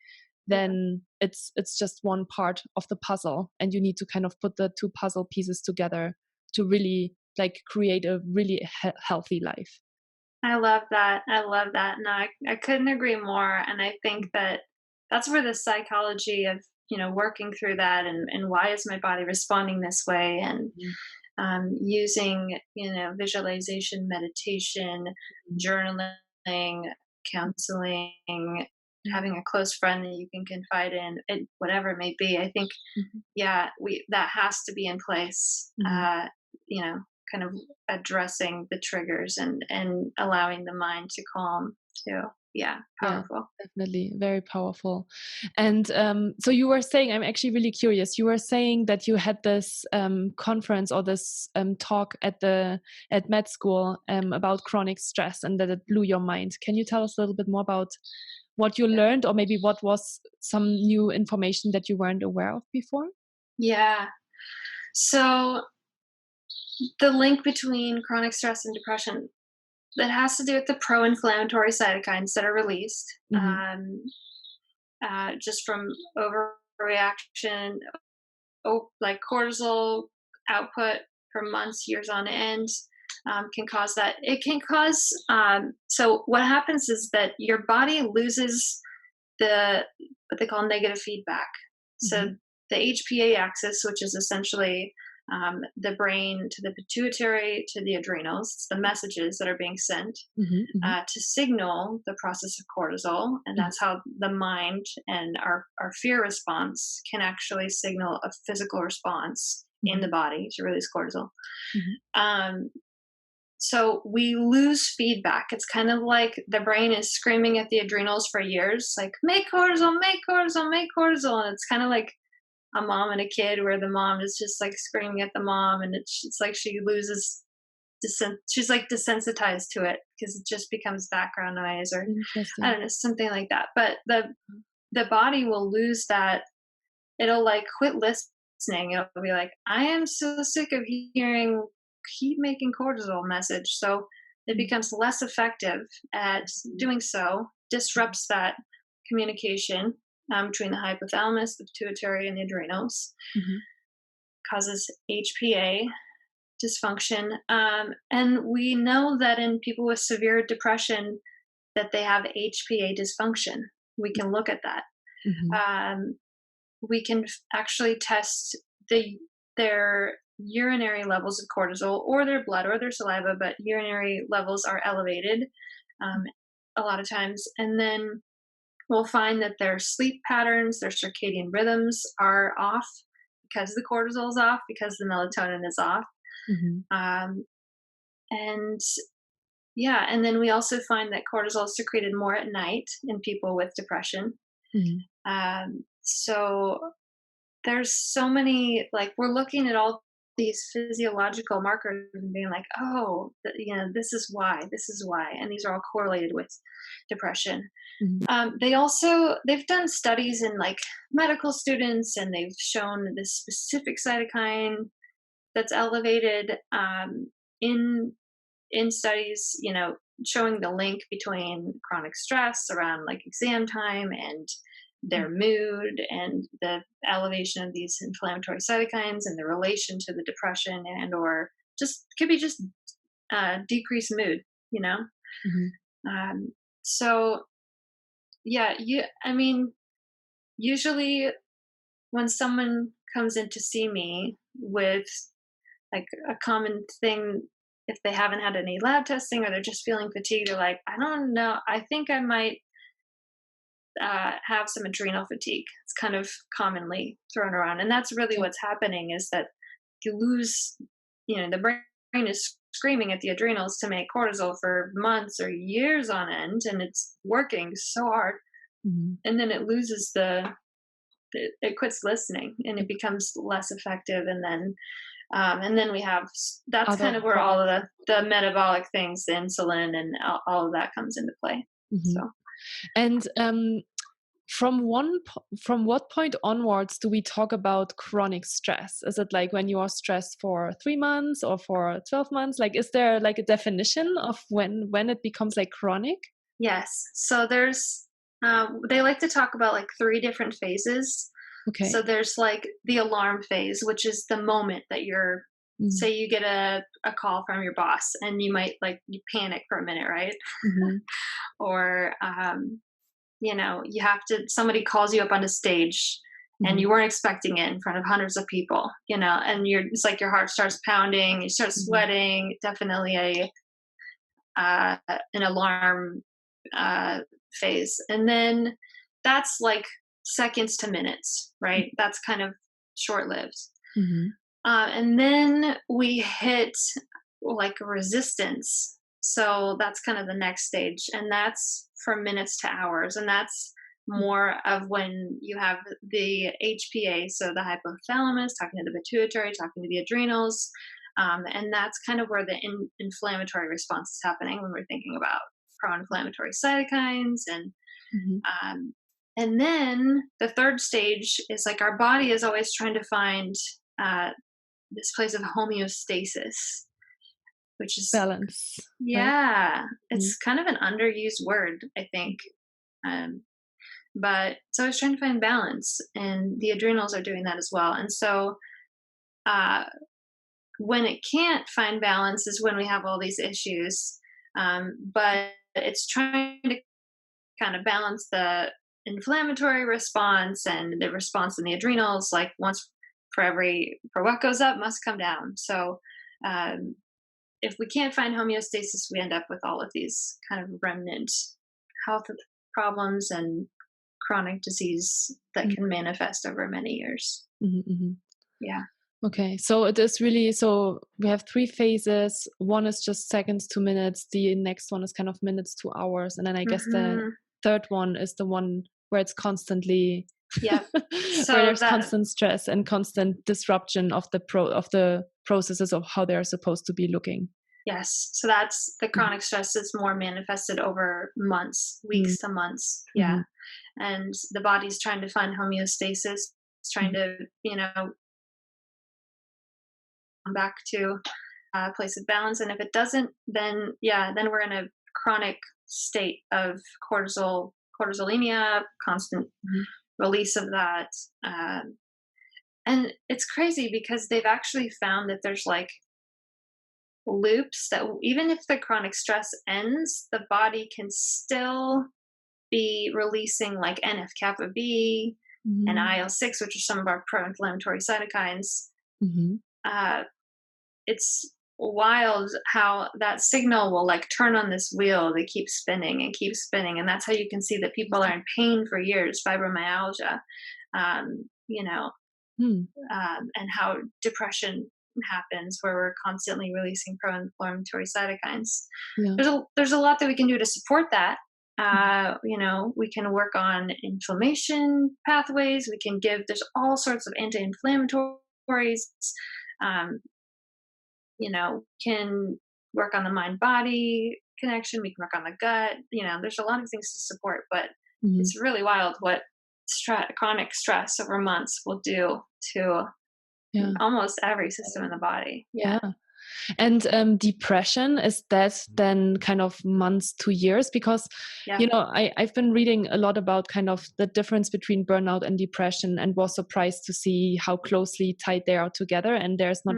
Yeah. then it's just one part of the puzzle, and you need to kind of put the two puzzle pieces together to really like create a really healthy life. I love that. I love that. No, I couldn't agree more. And I think that that's where the psychology of, working through that, and why is my body responding this way, and Mhm. using, visualization, meditation, Mhm. journaling, counseling, Mhm. having a close friend that you can confide in, whatever it may be. I think, Mhm. yeah, that has to be in place. Mhm. You know, kind of addressing the triggers, and allowing the mind to calm too. Yeah, Yeah, powerful. definitely very powerful. And so you were saying, I'm actually really curious. You were saying that you had this conference or this talk at med school about chronic stress, and that it blew your mind. Can you tell us a little bit more about what you Yeah. learned, or maybe what was some new information that you weren't aware of before? Yeah. So the link between chronic stress and depression, that has to do with the pro-inflammatory cytokines that are released, Mhm. just from overreaction, like cortisol output for months, years on end, can cause that. It can cause. So what happens is that your body loses. what they call negative feedback. So Mhm. the HPA axis, which is essentially the brain to the pituitary to the adrenals, it's the messages that are being sent Mhm. Mhm. to signal the process of cortisol. And Mhm. that's how the mind and our fear response can actually signal a physical response in the Mhm. body to release cortisol. Mhm. Um, so we lose feedback. It's kind of like the brain is screaming at the adrenals for years, like, make cortisol, make cortisol, make cortisol. And it's kind of like a mom and a kid where the mom is just like screaming at the mom, and it's like she loses she's like desensitized to it because it just becomes background noise, or I Interesting. don't know, something like that. But the body will lose that. It'll like quit listening. It'll be like, I am so sick of hearing keep making cortisol message. So it Mhm. becomes less effective at Mhm. doing so, Mhm. disrupts that communication between the hypothalamus, the pituitary, and the adrenals, Mhm. causes HPA dysfunction. And we know that in people with severe depression that they have HPA dysfunction. We can look at that. Mhm. Um, we can actually test their urinary levels of cortisol, or their blood or their saliva, but urinary levels are elevated um, a lot of times. And then we'll find that their sleep patterns, their circadian rhythms are off because the cortisol is off, because the melatonin is off. Mhm. Um, and yeah, and then we also find that cortisol is secreted more at night in people with depression. Mhm. So there's so many, like, we're looking at all these physiological markers and being like, oh, this is why, and these are all correlated with depression. Mhm. They've done studies in like medical students, and they've shown this specific cytokine that's elevated in studies, showing the link between chronic stress around like exam time and their mood, and the elevation of these inflammatory cytokines and the relation to the depression, and or just could be just decreased mood, you know. Mhm. um, so yeah, I mean, usually when someone comes in to see me with like a common thing, if they haven't had any lab testing or they're just feeling fatigued, they're like, I don't know, I think I might have some adrenal fatigue. It's kind of commonly thrown around, and that's really Okay. what's happening, is that you lose, the brain is screaming at the adrenals to make cortisol for months or years on end, and it's working so hard, Mhm. and then it loses it quits listening, and it becomes less effective, and then we have, that's Other kind of where all of problems. the metabolic things, the insulin and all of that comes into play. Mhm. So And from what point onwards do we talk about chronic stress? Is it like when you are stressed for 3 months or for 12 months? Like, is there like a definition of when it becomes like chronic? yes, so they like to talk about like three different phases. So Okay. there's like the alarm phase, which is the moment that Mm. say you get a call from your boss, and you might like you panic for a minute, right? Mhm. Or you have to, somebody calls you up on a stage and Mhm. you weren't expecting it in front of hundreds of people, and it's like your heart starts pounding, you start Mhm. sweating, definitely uh, an alarm uh, phase. And then that's like seconds to minutes, right? That's kind of short lived. Mhm. And then we hit like resistance. So that's kind of the next stage. And that's from minutes to hours. And that's more of when you have the HPA, so the hypothalamus talking to the pituitary, talking to the adrenals. And that's kind of where the inflammatory response is happening when we're thinking about pro inflammatory cytokines. Mhm. Um, and then the third stage is like our body is always trying to find uh, this place of homeostasis, which is, Balance, right? yeah, Mhm. it's kind of an underused word, I think. Um, but so I was trying to find balance, and the adrenals are doing that as well. And so uh, when it can't find balance is when we have all these issues. But it's trying to kind of balance inflammatory response and the response in the adrenals, like for what goes up must come down. So if we can't find homeostasis, we end up with all of these kind of remnant health problems and chronic disease that can manifest over many years. Yeah. Okay, so it is really, so we have 3 phases. One is just seconds to minutes. The next one is kind of minutes to hours. And then I guess the third one is the one where it's constantly, yeah. So where there's constant stress and constant disruption of the processes of how they're supposed to be looking. Yes. So that's the chronic stress is more manifested over months, weeks to months. Yeah. And the body's trying to find homeostasis, trying to, come back to a place of balance. And if it doesn't, then we're in a chronic state of cortisolemia, constant release of that. And it's crazy because they've actually found that there's like loops that even if the chronic stress ends, the body can still be releasing like NF-kappa B and IL-6, which are some of our pro-inflammatory cytokines. It's wild how that signal will like turn on this wheel that keeps spinning and keeps spinning. And that's how you can see that people are in pain for years, fibromyalgia, and how depression happens where we're constantly releasing pro-inflammatory cytokines. There's a lot that we can do to support that. We can work on inflammation pathways. There's all sorts of anti-inflammatories. Can work on the mind-body connection. We can work on the gut. There's a lot of things to support, but it's really wild what chronic stress over months will do to almost every system in the body. Yeah. And depression, is that then kind of months to years? Because, I've been reading a lot about kind of the difference between burnout and depression, and was surprised to see how closely tied they are together. And there's not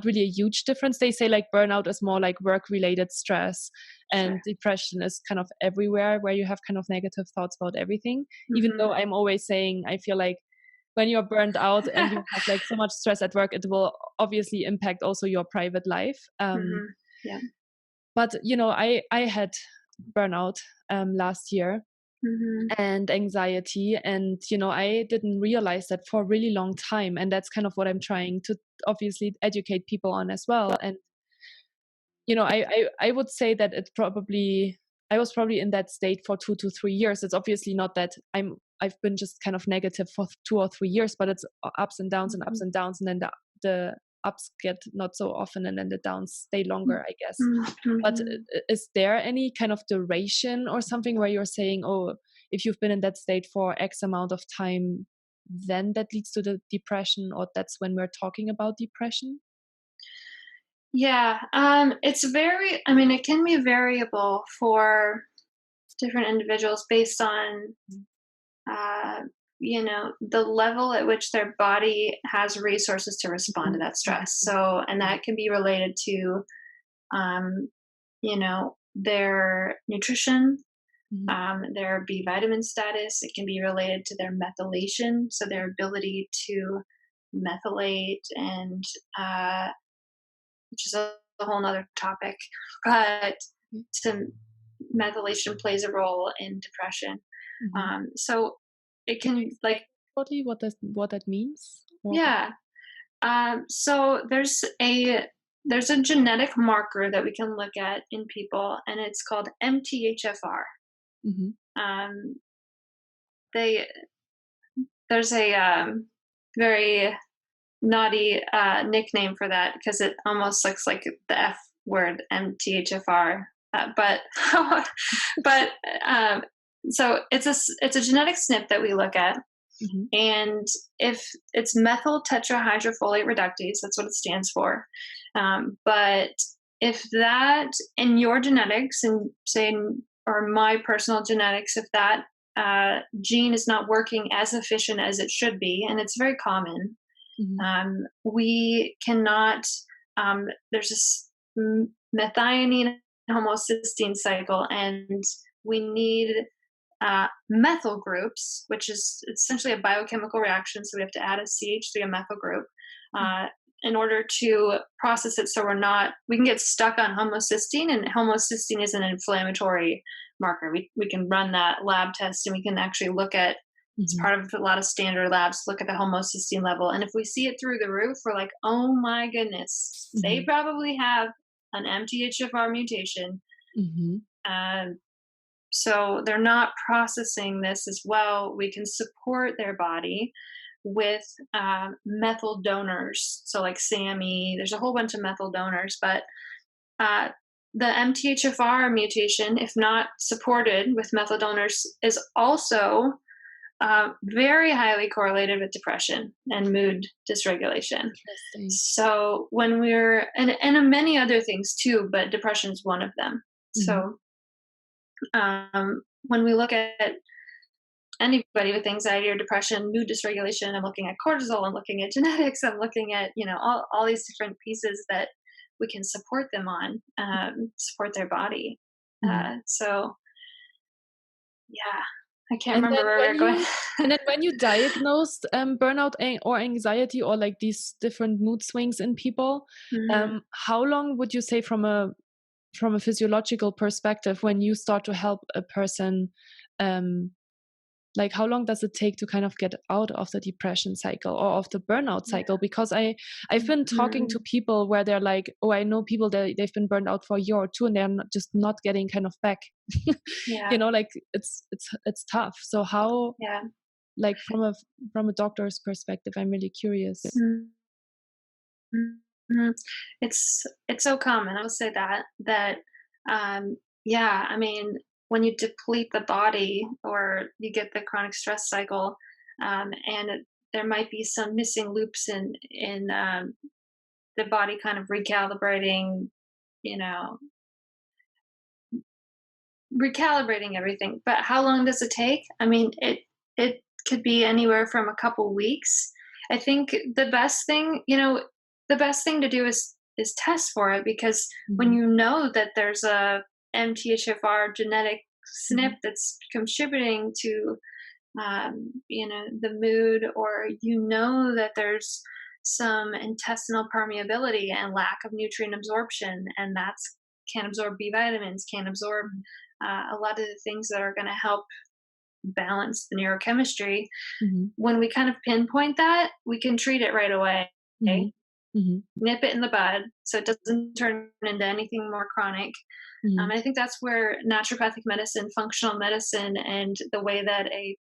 really a huge difference. They say like burnout is more like work-related stress, and depression is kind of everywhere, where you have kind of negative thoughts about everything. Even though I'm always saying, I feel like when you're burned out and you have like so much stress at work, it will obviously impact also your private life. But I had burnout last year and anxiety, and I didn't realize that for a really long time, and that's kind of what I'm trying to obviously educate people on as well. And I would say that I was probably in that state for 2 to 3 years. It's obviously not that I've been just kind of negative for 2 or 3 years, but it's ups and downs and ups and downs, and then the ups get not so often, and then the downs stay longer, I guess. But is there any kind of duration or something where you're saying, oh, if you've been in that state for X amount of time, then that leads to the depression, or that's when we're talking about depression? Yeah, it can be variable for different individuals based on, the level at which their body has resources to respond to that stress. So, and that can be related to, their nutrition, their B vitamin status. It can be related to their methylation, so their ability to methylate, and which is a whole nother topic, but methylation plays a role in depression. So it can like what that means? Yeah. So there's a genetic marker that we can look at in people, and it's called MTHFR. There's a very naughty nickname for that because it almost looks like the F word, MTHFR. So it's a genetic SNP that we look at, and if it's methyl tetrahydrofolate reductase, that's what it stands for. But if that in your genetics, and say, or my personal genetics, if that gene is not working as efficient as it should be, and it's very common, we cannot, there's this methionine homocysteine cycle, and we need methyl groups, which is essentially a biochemical reaction. So we have to add a CH3, a methyl group, in order to process it. So we can get stuck on homocysteine, and homocysteine is an inflammatory marker. We can run that lab test, and we can actually look at, it's part of a lot of standard labs, look at the homocysteine level. And if we see it through the roof, we're like, oh my goodness, they probably have an MTHFR mutation. So they're not processing this as well. We can support their body with methyl donors. So like SAMe, there's a whole bunch of methyl donors, but the MTHFR mutation, if not supported with methyl donors, is also very highly correlated with depression and mood dysregulation. So when and many other things too, but depression is one of them. So when we look at anybody with anxiety or depression, mood dysregulation, I'm looking at cortisol, I'm looking at genetics, I'm looking at, all these different pieces that we can support them on, support their body. So yeah. I can't remember where we're going. And then when you diagnosed burnout or anxiety, or like these different mood swings in people, how long would you say from a physiological perspective, when you start to help a person, like how long does it take to kind of get out of the depression cycle or of the burnout cycle? Because I've been talking to people where they're like, oh, I know people that they've been burned out for a year or two, and they're just not getting kind of back. Like it's tough. So how, like from a doctor's perspective, I'm really curious. It's so common. I will say that I mean, when you deplete the body or you get the chronic stress cycle, and there might be some missing loops in the body kind of recalibrating, recalibrating everything. But how long does it take? I mean, it could be anywhere from a couple weeks. I think the best thing to do is test for it, because when you know that there's a MTHFR genetic SNP that's contributing to the mood, or that there's some intestinal permeability and lack of nutrient absorption, and that's can't absorb B vitamins, can't absorb a lot of the things that are going to help balance the neurochemistry. When we kind of pinpoint that, we can treat it right away. Nip it in the bud so it doesn't turn into anything more chronic. I think that's where naturopathic medicine, functional medicine, and the way that a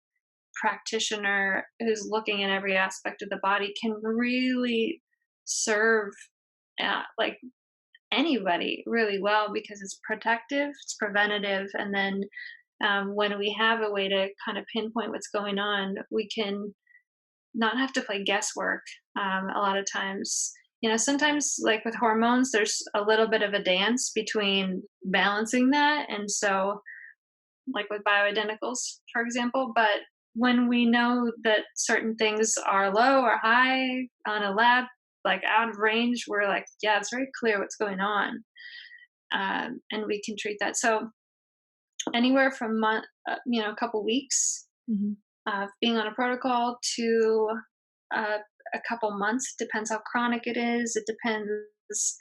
practitioner who's looking at every aspect of the body can really serve like anybody really well, because it's protective, it's preventative, and then when we have a way to kind of pinpoint what's going on, we can not have to play guesswork. A lot of times, sometimes like with hormones, there's a little bit of a dance between balancing that. And so like with bioidenticals, for example, but when we know that certain things are low or high on a lab, like out of range, we're like, yeah, it's very clear what's going on. And we can treat that. So anywhere from a couple weeks of being on a protocol to a couple months. Depends how chronic it is. It depends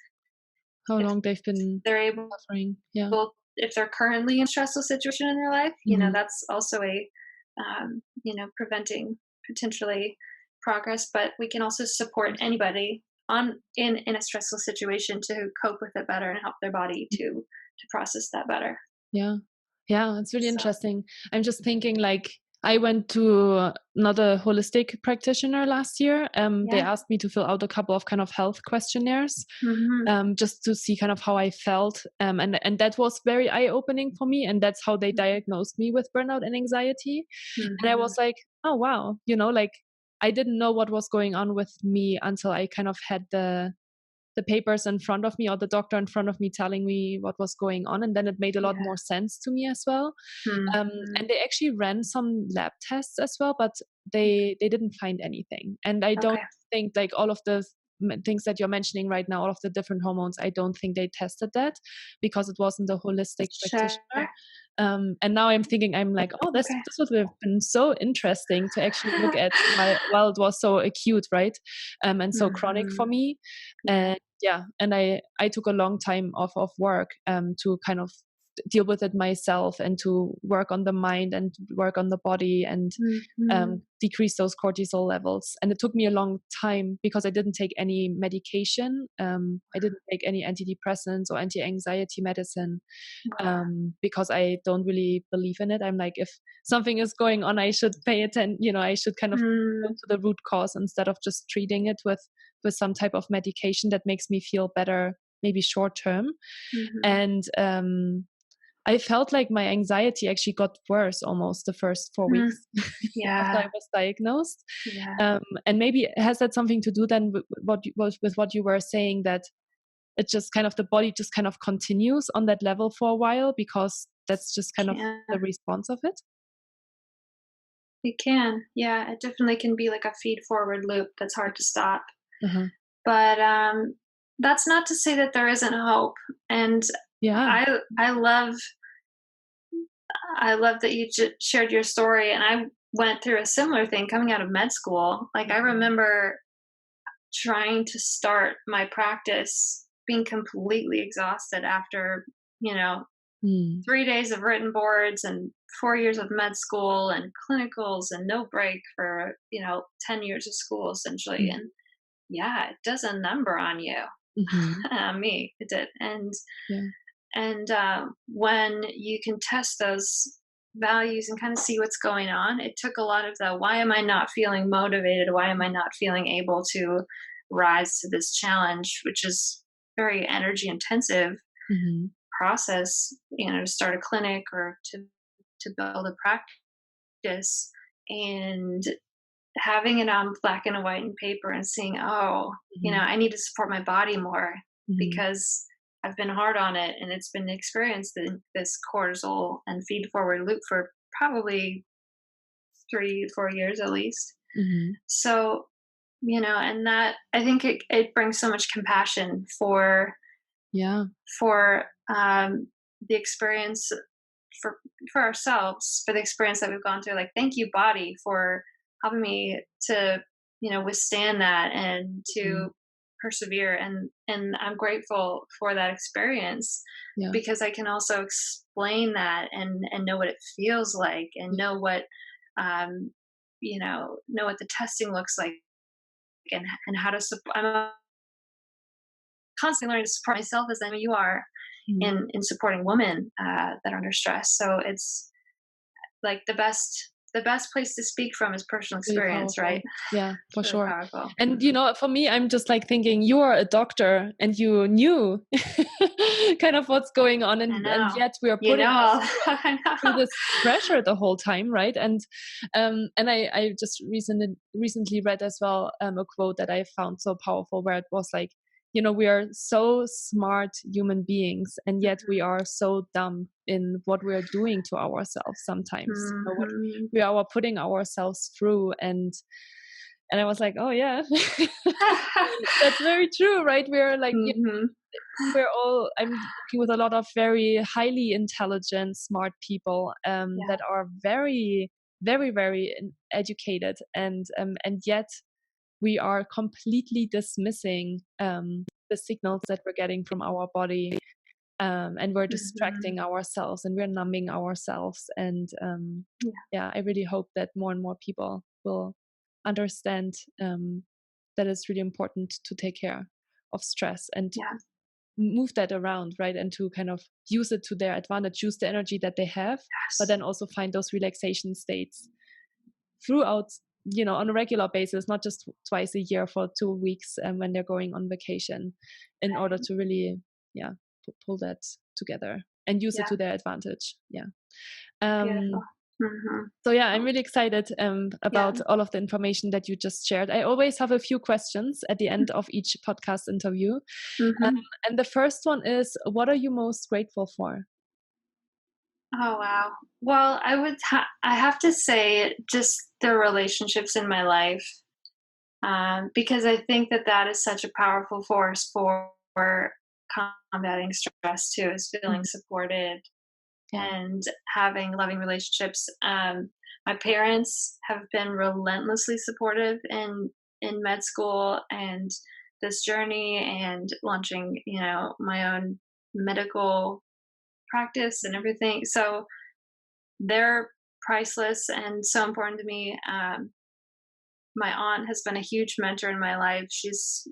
how long they're able suffering. If they're currently in a stressful situation in their life, that's also a preventing potentially progress. But we can also support anybody in a stressful situation to cope with it better and help their body to process that better. Yeah, it's really interesting. I'm just thinking, like, I went to another holistic practitioner last year. They asked me to fill out a couple of kind of health questionnaires, just to see kind of how I felt. And that was very eye-opening for me. And that's how they diagnosed me with burnout and anxiety. And I was like, oh, wow. Like, I didn't know what was going on with me until I kind of had the papers in front of me, or the doctor in front of me telling me what was going on. And then it made a lot more sense to me as well. And they actually ran some lab tests as well, but they didn't find anything. And I don't think like all of the things that you're mentioning right now, all of the different hormones, I don't think they tested that because it wasn't a holistic Sure. practitioner. And now I'm thinking, I'm like, oh, this would have been so interesting to actually look at while it was so acute, right? And so chronic for me. And and I took a long time off of work to kind of deal with it myself and to work on the mind and work on the body and decrease those cortisol levels. And it took me a long time because I didn't take any medication. I didn't take any antidepressants or anti-anxiety medicine because I don't really believe in it. I'm like, if something is going on, I should pay attention, I should kind of go to the root cause instead of just treating it with some type of medication that makes me feel better, maybe short term. And I felt like my anxiety actually got worse almost the first 4 weeks after I was diagnosed. And maybe has that something to do then with what you were saying, that it just kind of, the body just kind of continues on that level for a while because that's just kind of the response of it? It can. Yeah, it definitely can be like a feed forward loop that's hard to stop. But that's not to say that there isn't hope. And I love that you shared your story, and I went through a similar thing coming out of med school. Like I remember trying to start my practice, being completely exhausted after, 3 days of written boards and 4 years of med school and clinicals and no break for, 10 years of school essentially. And it does a number on you. Me, it did. And when you can test those values and kind of see what's going on, it took a lot of the, why am I not feeling motivated? Why am I not feeling able to rise to this challenge, which is very energy intensive process, to start a clinic or to build a practice, and having it on black and white and paper and seeing, I need to support my body more because I've been hard on it and it's been experienced in this cortisol and feed forward loop for probably 3 to 4 years at least. So, and that, I think it brings so much compassion for the experience for ourselves, for the experience that we've gone through. Like, thank you, body, for helping me to, withstand that and to persevere. And I'm grateful for that experience because I can also explain that and know what it feels like and know what, know what the testing looks like and how to support. I'm constantly learning to support myself as I know you are in supporting women that are under stress. So it's like the best place to speak from is personal experience, right? Yeah, for really sure. Powerful. And for me, I'm just like thinking, you are a doctor and you knew kind of what's going on, and yet we are putting through this pressure the whole time, right? And I just recently read as well a quote that I found so powerful, where it was like, we are so smart human beings, and yet we are so dumb in what we are doing to ourselves sometimes. What we are putting ourselves through, and I was like, oh yeah, that's very true, right? We're like, we're all. I'm working with a lot of very highly intelligent, smart people that are very, very, very educated, and yet we are completely dismissing the signals that we're getting from our body, and we're distracting ourselves and we're numbing ourselves. And I really hope that more and more people will understand that it's really important to take care of stress and move that around, right? And to kind of use it to their advantage, use the energy that they have, but then also find those relaxation states throughout, on a regular basis, not just twice a year for 2 weeks when they're going on vacation, in order to really, pull that together and use it to their advantage. So I'm really excited about all of the information that you just shared. I always have a few questions at the end of each podcast interview. And the first one is, what are you most grateful for? Oh, wow. Well, I have to say just the relationships in my life. because I think that that is such a powerful force for combating stress too, is feeling Mhm. supported Yeah. and having loving relationships. My parents have been relentlessly supportive in med school and this journey and launching, my own medical practice and everything. So they're priceless and so important to me. My aunt has been a huge mentor in my life. She's,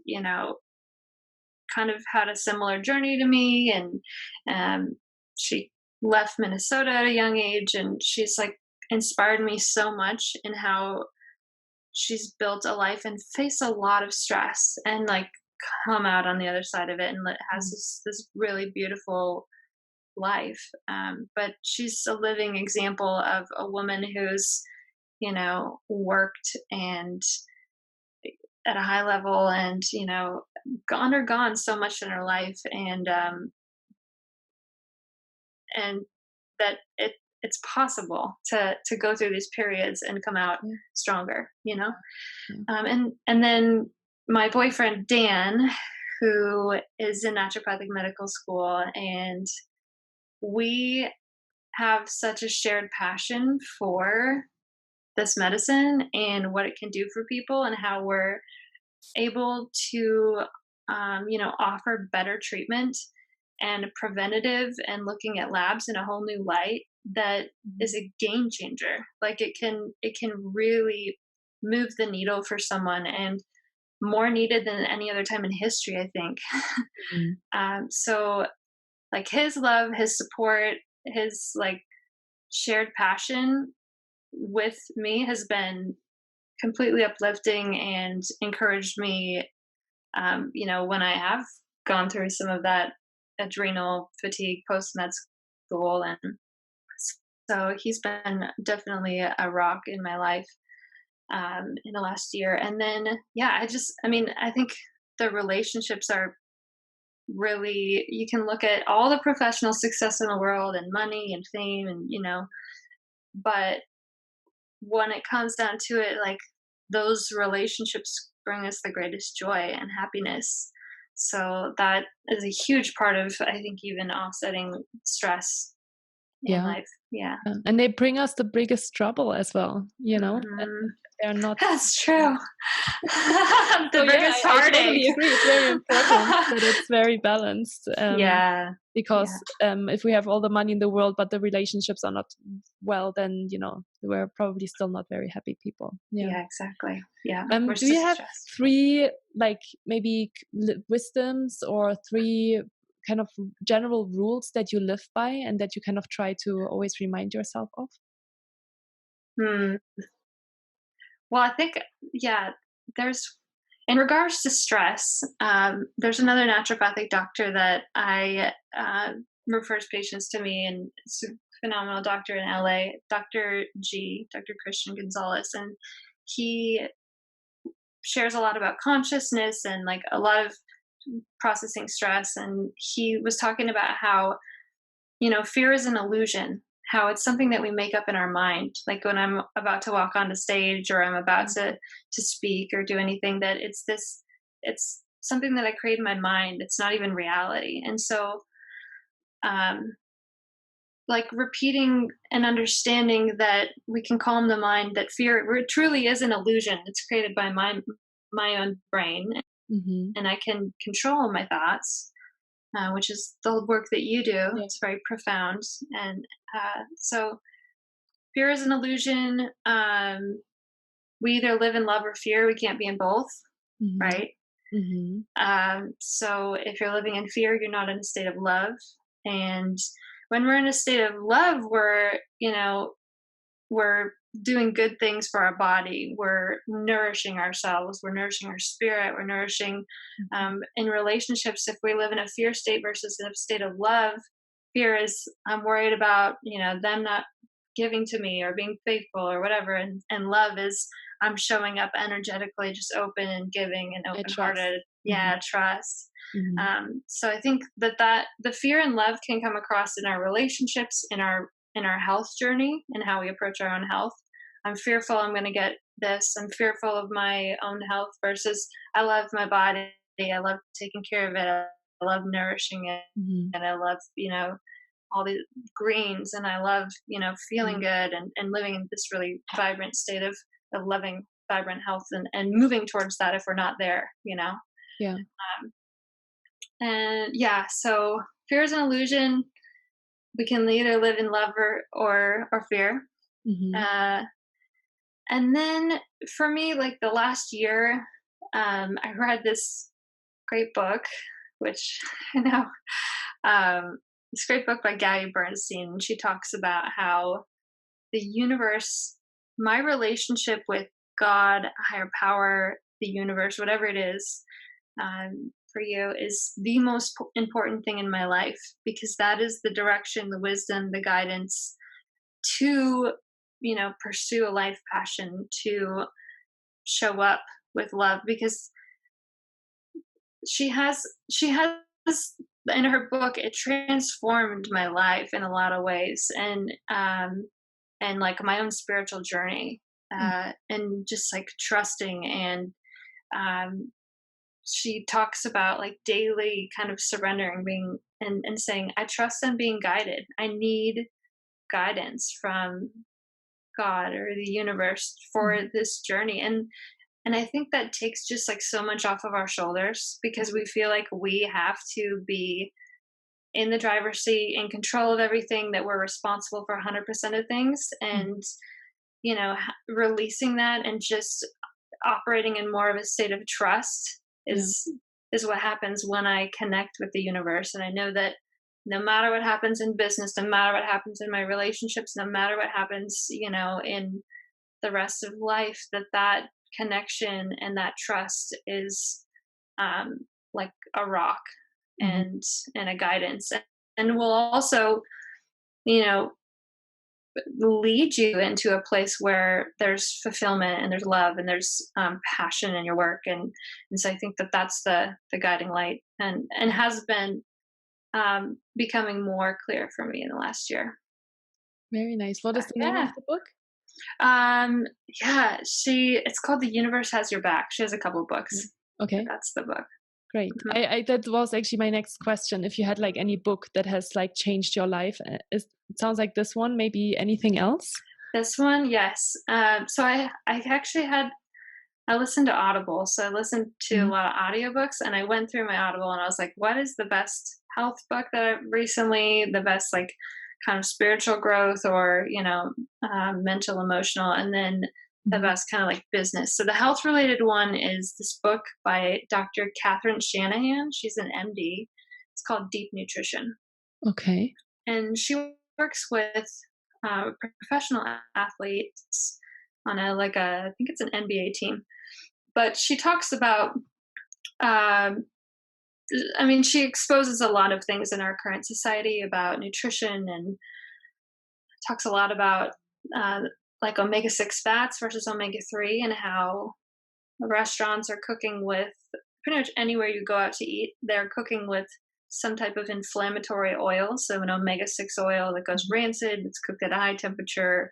kind of had a similar journey to me, and she left Minnesota at a young age, and she's like inspired me so much in how she's built a life and faced a lot of stress and like come out on the other side of it and has Mm. this really beautiful life. But she's a living example of a woman who's worked and at a high level and undergone so much in her life, and that it's possible to go through these periods and come out Yeah. stronger, Yeah. and then my boyfriend Dan, who is in naturopathic medical school, and we have such a shared passion for this medicine and what it can do for people and how we're able to offer better treatment and preventative and looking at labs in a whole new light that is Mhm. a game changer. Like it can really move the needle for someone, and more needed than any other time in history, I think. Mhm. So like his love, his support, his like shared passion with me has been completely uplifting and encouraged me, when I have gone through some of that adrenal fatigue post med school. And so he's been definitely a rock in my life, in the last year. And then, yeah, I think the relationships are really, you can look at all the professional success in the world and money and fame and, but when it comes down to it, like those relationships bring us the greatest joy and happiness. So that is a huge part of, I think, even offsetting stress in Yeah. life. Yeah. And they bring us the biggest trouble as well, Hmm. they're not. That's true. So The yeah, biggest I heartache. totally agree. It's very important that it's very balanced. Yeah. Yeah. Because if we have all the money in the world, but the relationships are not well, then we're probably still not very happy people. Yeah. Yeah, exactly. Yeah. We're Do so you have stressed. three like maybe wisdoms or three kind of general rules that you live by and that you kind of try to always remind yourself of? Hmm. Well, I think, yeah, there's, in regards to stress, there's another naturopathic doctor that I refers patients to me, and it's a phenomenal doctor in LA, Dr. Christian Gonzalez, and he shares a lot about consciousness and like a lot of processing stress. And he was talking about how fear is an illusion, how it's something that we make up in our mind. Like when I'm about to walk onto stage or I'm about Mm. to speak or do anything, that it's something that I create in my mind. It's not even reality. And so, um, like repeating and understanding that we can calm the mind, that fear truly is an illusion. It's created by my own brain, Mhm. and I can control my thoughts, which is the work that you do. Yeah. It's very profound. And so, fear is an illusion. We either live in love or fear. We can't be in both, Mhm. right? Mhm. So, if you're living in fear, you're not in a state of love. And when we're in a state of love, we're doing good things for our body. We're nourishing ourselves. We're nourishing our spirit. We're nourishing, Mhm. in relationships. If we live in a fear state versus in a state of love, fear is I'm worried about them not giving to me or being faithful or whatever, and love is I'm showing up energetically, just open and giving and I open trust. hearted. Mhm. Yeah, trust. Mhm. So I think that the fear and love can come across in our relationships, in our health journey, and how we approach our own health. I'm fearful I'm going to get this. I'm fearful of my own health versus I love my body. I love taking care of it. I love nourishing it. Mhm. And I love, all the greens, and I love, feeling Mhm. good and living in this really vibrant state of loving, vibrant health and moving towards that if we're not there. Yeah. Um, and yeah, so fear is an illusion. We can either live in love or fear. Mhm. Uh, and then for me, like the last year, I read this great book, which I know, this great book by Gabby Bernstein. And she talks about how the universe, my relationship with God, higher power, the universe, whatever it is, for you, is the most important thing in my life because that is the direction, the wisdom, the guidance to, pursue a life passion, to show up with love because she has in her book it transformed my life in a lot of ways and like my own spiritual journey Mm. and just like trusting and um she talks about like daily kind of surrendering being and saying I trust I'm being guided. I need guidance from God or the universe for Mhm. this journey. And I think that takes just like so much off of our shoulders because we feel like we have to be in the driver's seat, in control of everything, that we're responsible for 100% of things. Mhm. And, releasing that and just operating in more of a state of trust Yeah. is what happens when I connect with the universe. And I know that no matter what happens in business, no matter what happens in my relationships, no matter what happens, in the rest of life, that connection and that trust is um, like a rock Mhm. and a guidance and will also you know lead you into a place where there's fulfillment and there's love and there's passion in your work and so I think that's the guiding light and has been becoming more clear for me in the last year. Very nice. What is the name of Yeah. the book? Yeah, it's called The Universe Has Your Back. She has a couple Okay. books, but Okay. that's the book. Great. Mhm. I that was actually my next question. If you had like any book that has like changed your life, it sounds like this one. Maybe anything else? This one, yes. So I actually I listened to Audible, so I listened to a Mhm. lot of audiobooks, and I went through my Audible, and I was like, what is the best health book that I've recently, the best like kind of spiritual growth or mental, emotional, and then the Mhm. best kind of like business. So the health related one is this book by Dr. Catherine Shanahan. She's an MD. It's called Deep Nutrition, Okay. and she works with professional athletes on I think it's an NBA team. But she talks about, um, I mean, she exposes a lot of things in our current society about nutrition and talks a lot about uh, like omega-6 fats versus omega-3 and how restaurants are cooking with pretty much anywhere you go out to eat, they're cooking with some type of inflammatory oil. So an omega-6 oil that goes Mhm. rancid, it's cooked at a high temperature.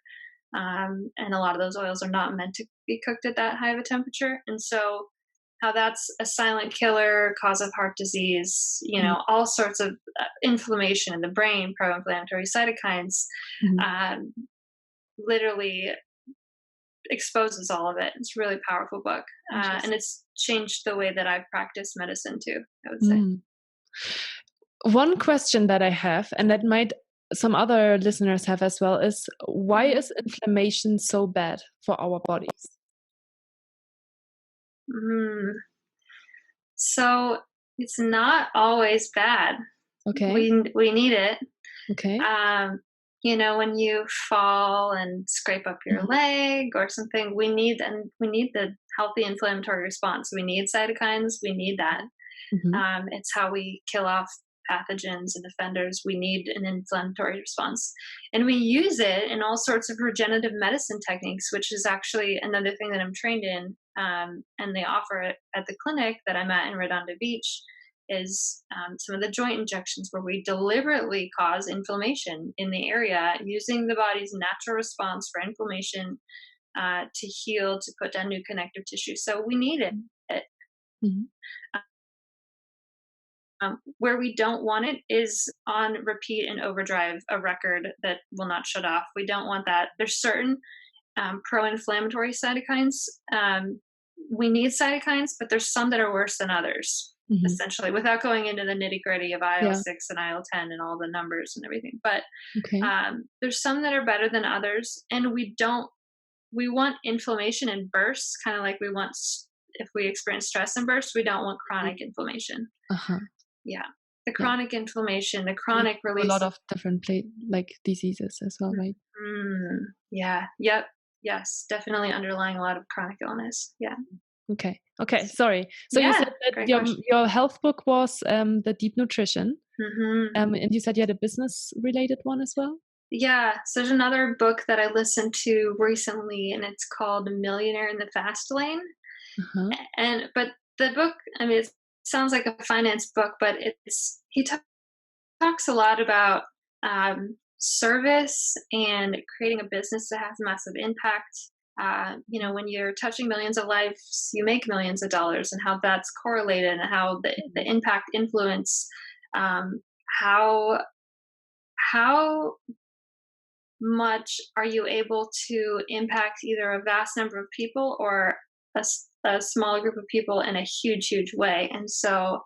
And a lot of those oils are not meant to be cooked at that high of a temperature. And so how that's a silent killer, cause of heart disease, Mhm. all sorts of inflammation in the brain, pro-inflammatory cytokines, Mhm. um, literally exposes all of it. It's a really powerful book, and Interesting. it's changed the way that I practice medicine too, I would say. Mm. One question that I have, and that might some other listeners have as well, is why Mhm. is inflammation so bad for our bodies? Mm. So it's not always bad. Okay. We need it. Okay. Um, when you fall and scrape up your Mhm. leg or something, we need the healthy inflammatory response. We need cytokines. We need that. Mhm. It's how we kill off pathogens and offenders. We need an inflammatory response. And we use it in all sorts of regenerative medicine techniques, which is actually another thing that I'm trained in. And they offer it at the clinic that I'm at in Redondo Beach is some of the joint injections where we deliberately cause inflammation in the area using the body's natural response for inflammation to heal, to put down new connective tissue. So we need it. Mm-hmm. Where we don't want it is on repeat and overdrive, a record that will not shut off. We don't want that. There's certain pro-inflammatory cytokines. We need cytokines, but there's some that are worse than others, essentially, without going into the nitty-gritty of IL-6 and IL-10 and all the numbers and everything. But there's some that are better than others, and we want inflammation in bursts, kind of like we want, if we experience stress in bursts, we don't want chronic inflammation. Yeah. The chronic inflammation, the chronic release. A lot of different diseases as well, right? Yeah. Yep. Yes. Definitely underlying a lot of chronic illness. Yeah. Okay. Sorry. So you said that your health book was the Deep Nutrition. And you said you had a business related one as well? Yeah. So there's another book that I listened to recently, and it's called Millionaire in the Fast Lane. But the book, I mean, it sounds like a finance book, but he talks a lot about service and creating a business that has massive impact. When you're touching millions of lives, you make millions of dollars, and how that's correlated, and how the impact influence, how much are you able to impact either a vast number of people or a smaller group of people in a huge, huge way. And so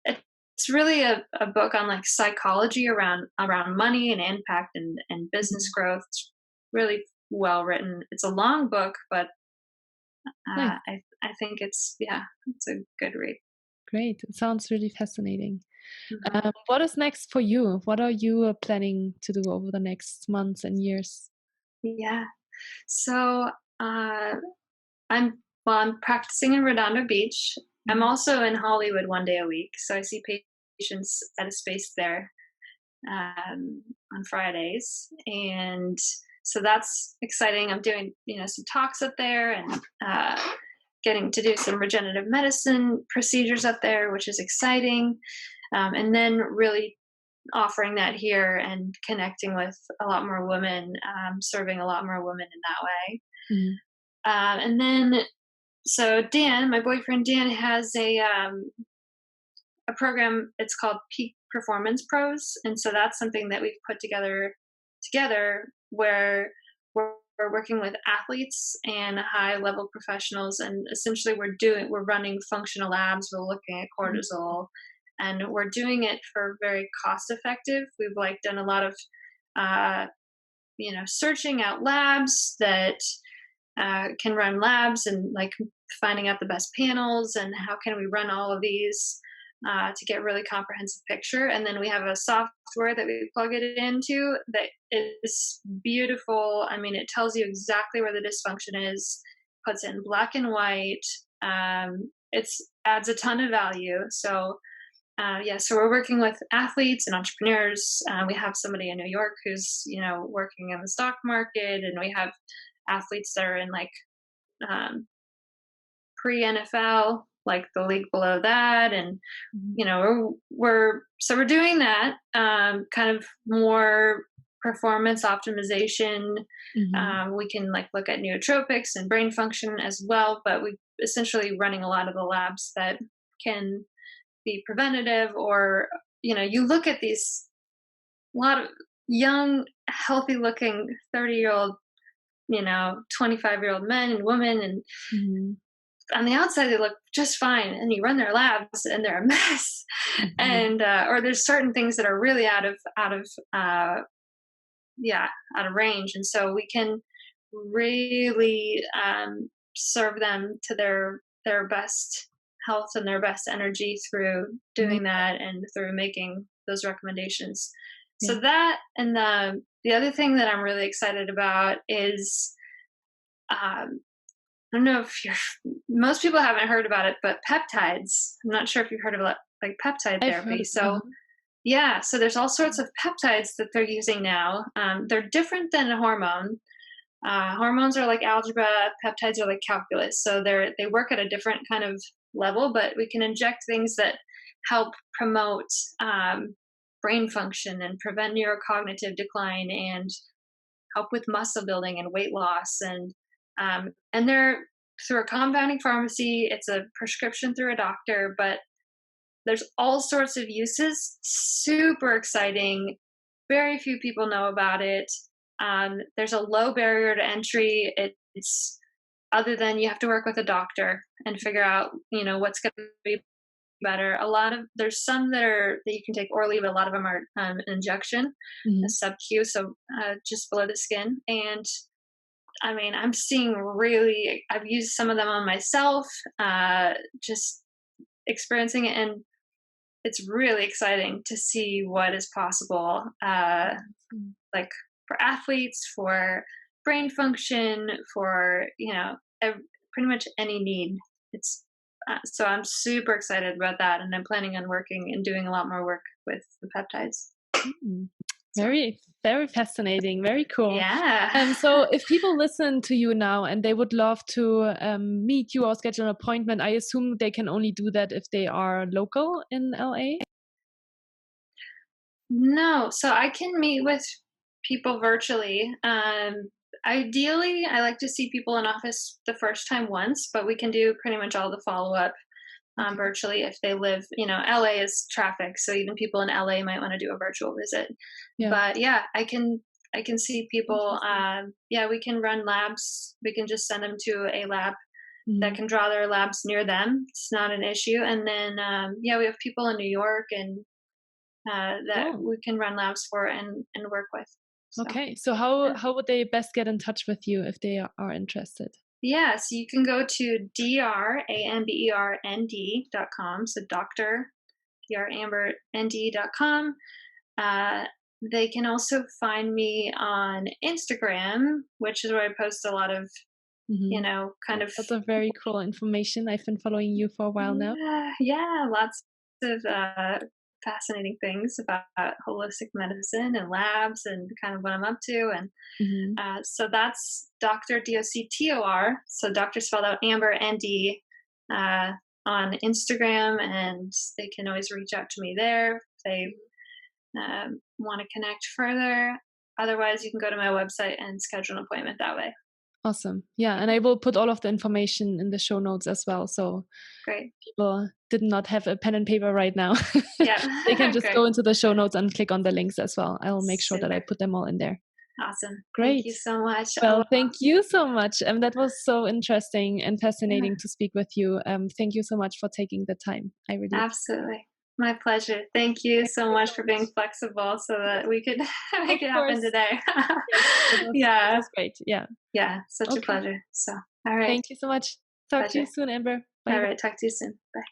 it's really a book on like psychology around money and impact and business growth. It's really well written. It's a long book, but I think it's a good read. Great. It sounds really fascinating. What is next for you? What are you planning to do over the next months and years? Yeah. So I'm practicing in Redondo Beach. I'm also in Hollywood one day a week. So I see patients at a space there on Fridays. And so that's exciting. I'm doing, some talks up there, and getting to do some regenerative medicine procedures up there, which is exciting. And then really offering that here and connecting with a lot more women, serving a lot more women in that way. And then, so Dan, my boyfriend Dan, has a program. It's called Peak Performance Pros, and so that's something that we've put together, where we're working with athletes and high-level professionals, and essentially we're running functional labs. We're looking at cortisol, and we're doing it for very cost-effective. We've done a lot of, searching out labs that can run labs, and finding out the best panels and how can we run all of these to get a really comprehensive picture. And then we have a software that we plug it into that is beautiful. I mean, it tells you exactly where the dysfunction is, puts it in black and white. It adds a ton of value. So so we're working with athletes and entrepreneurs. We have somebody in New York who's, working in the stock market, and we have athletes that are in pre-NFL, like the league below that. And, we're doing that, kind of more performance optimization. We can look at nootropics and brain function as well, but we essentially running a lot of the labs that can be preventative, or, you look at a lot of young, healthy looking 30-year-old, 25-year-old men and women, and on the outside they look just fine, and you run their labs and they're a mess. And or there's certain things that are really out of range, and so we can really serve them to their best health and their best energy through doing that, and through making those recommendations. So that, and the other thing that I'm really excited about is, I don't know if most people haven't heard about it, but peptides. I'm not sure if you've heard of peptide therapy. So so there's all sorts of peptides that they're using now. They're different than a hormone. Hormones are like algebra, peptides are like calculus. So they work at a different kind of level, but we can inject things that help promote brain function and prevent neurocognitive decline, and help with muscle building and weight loss, and And they're through a compounding pharmacy. It's a prescription through a doctor, but there's all sorts of uses. Super exciting. Very few people know about it. There's a low barrier to entry. It's other than you have to work with a doctor and figure out, what's going to be better. There's some that you can take orally, but a lot of them are an injection, a sub-Q, so just below the skin. And I mean, I've used some of them on myself, just experiencing it, and it's really exciting to see what is possible, like for athletes, for brain function, for, pretty much any need. It's so I'm super excited about that, and I'm planning on working and doing a lot more work with the peptides. Very, very fascinating. Very cool. Yeah. So if people listen to you now and they would love to meet you or schedule an appointment, I assume they can only do that if they are local in LA? No. So I can meet with people virtually. Ideally, I like to see people in office the first time once, but we can do pretty much all the follow-up virtually if they live, LA is traffic, so even people in LA might want to do a virtual visit. Yeah. But yeah, I can see people. We can run labs. We can just send them to a lab that can draw their labs near them. It's not an issue. And then we have people in New York and that we can run labs for and work with. So, okay, so how would they best get in touch with you if they are interested? Yeah, so you can go to drambernd.com, so Dr. drambernd.com. They can also find me on Instagram, which is where I post a lot of, kind of... Lots of very cool information. I've been following you for a while now. Yeah, lots of fascinating things about holistic medicine and labs and kind of what I'm up to. And so that's Dr. DOCTOR. So Dr. spelled out Amber ND on Instagram, and they can always reach out to me there if they want to connect further. Otherwise, you can go to my website and schedule an appointment that way. Awesome. Yeah, and I will put all of the information in the show notes as well. So great. People did not have a pen and paper right now. Yeah. They can just go into the show notes and click on the links as well. I will make sure that I put them all in there. Awesome. Great. Thank you so much. Well, thank you so much. That was so interesting and fascinating to speak with you. Thank you so much for taking the time. I really Absolutely. My pleasure. Thank you so much for being flexible so that we could make it happen today. Yeah. That's great. Yeah. Yeah. Such a pleasure. So, all right. Thank you so much. Talk to you soon, Amber. Bye. All right. Talk to you soon. Bye.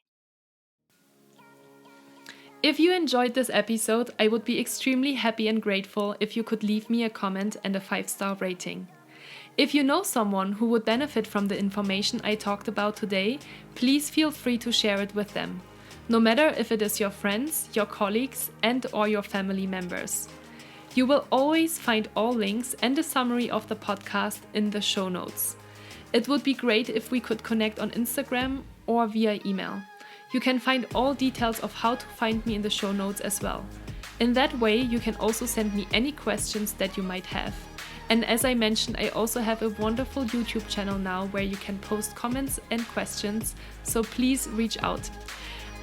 If you enjoyed this episode, I would be extremely happy and grateful if you could leave me a comment and a 5-star rating. If you know someone who would benefit from the information I talked about today, please feel free to share it with them. No matter if it is your friends, your colleagues, and/or your family members. You will always find all links and a summary of the podcast in the show notes. It would be great if we could connect on Instagram or via email. You can find all details of how to find me in the show notes as well. In that way, you can also send me any questions that you might have. And as I mentioned, I also have a wonderful YouTube channel now where you can post comments and questions, so please reach out.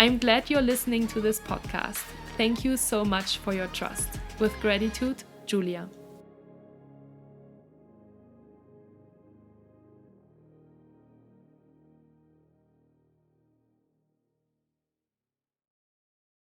I'm glad you're listening to this podcast. Thank you so much for your trust. With gratitude, Julia.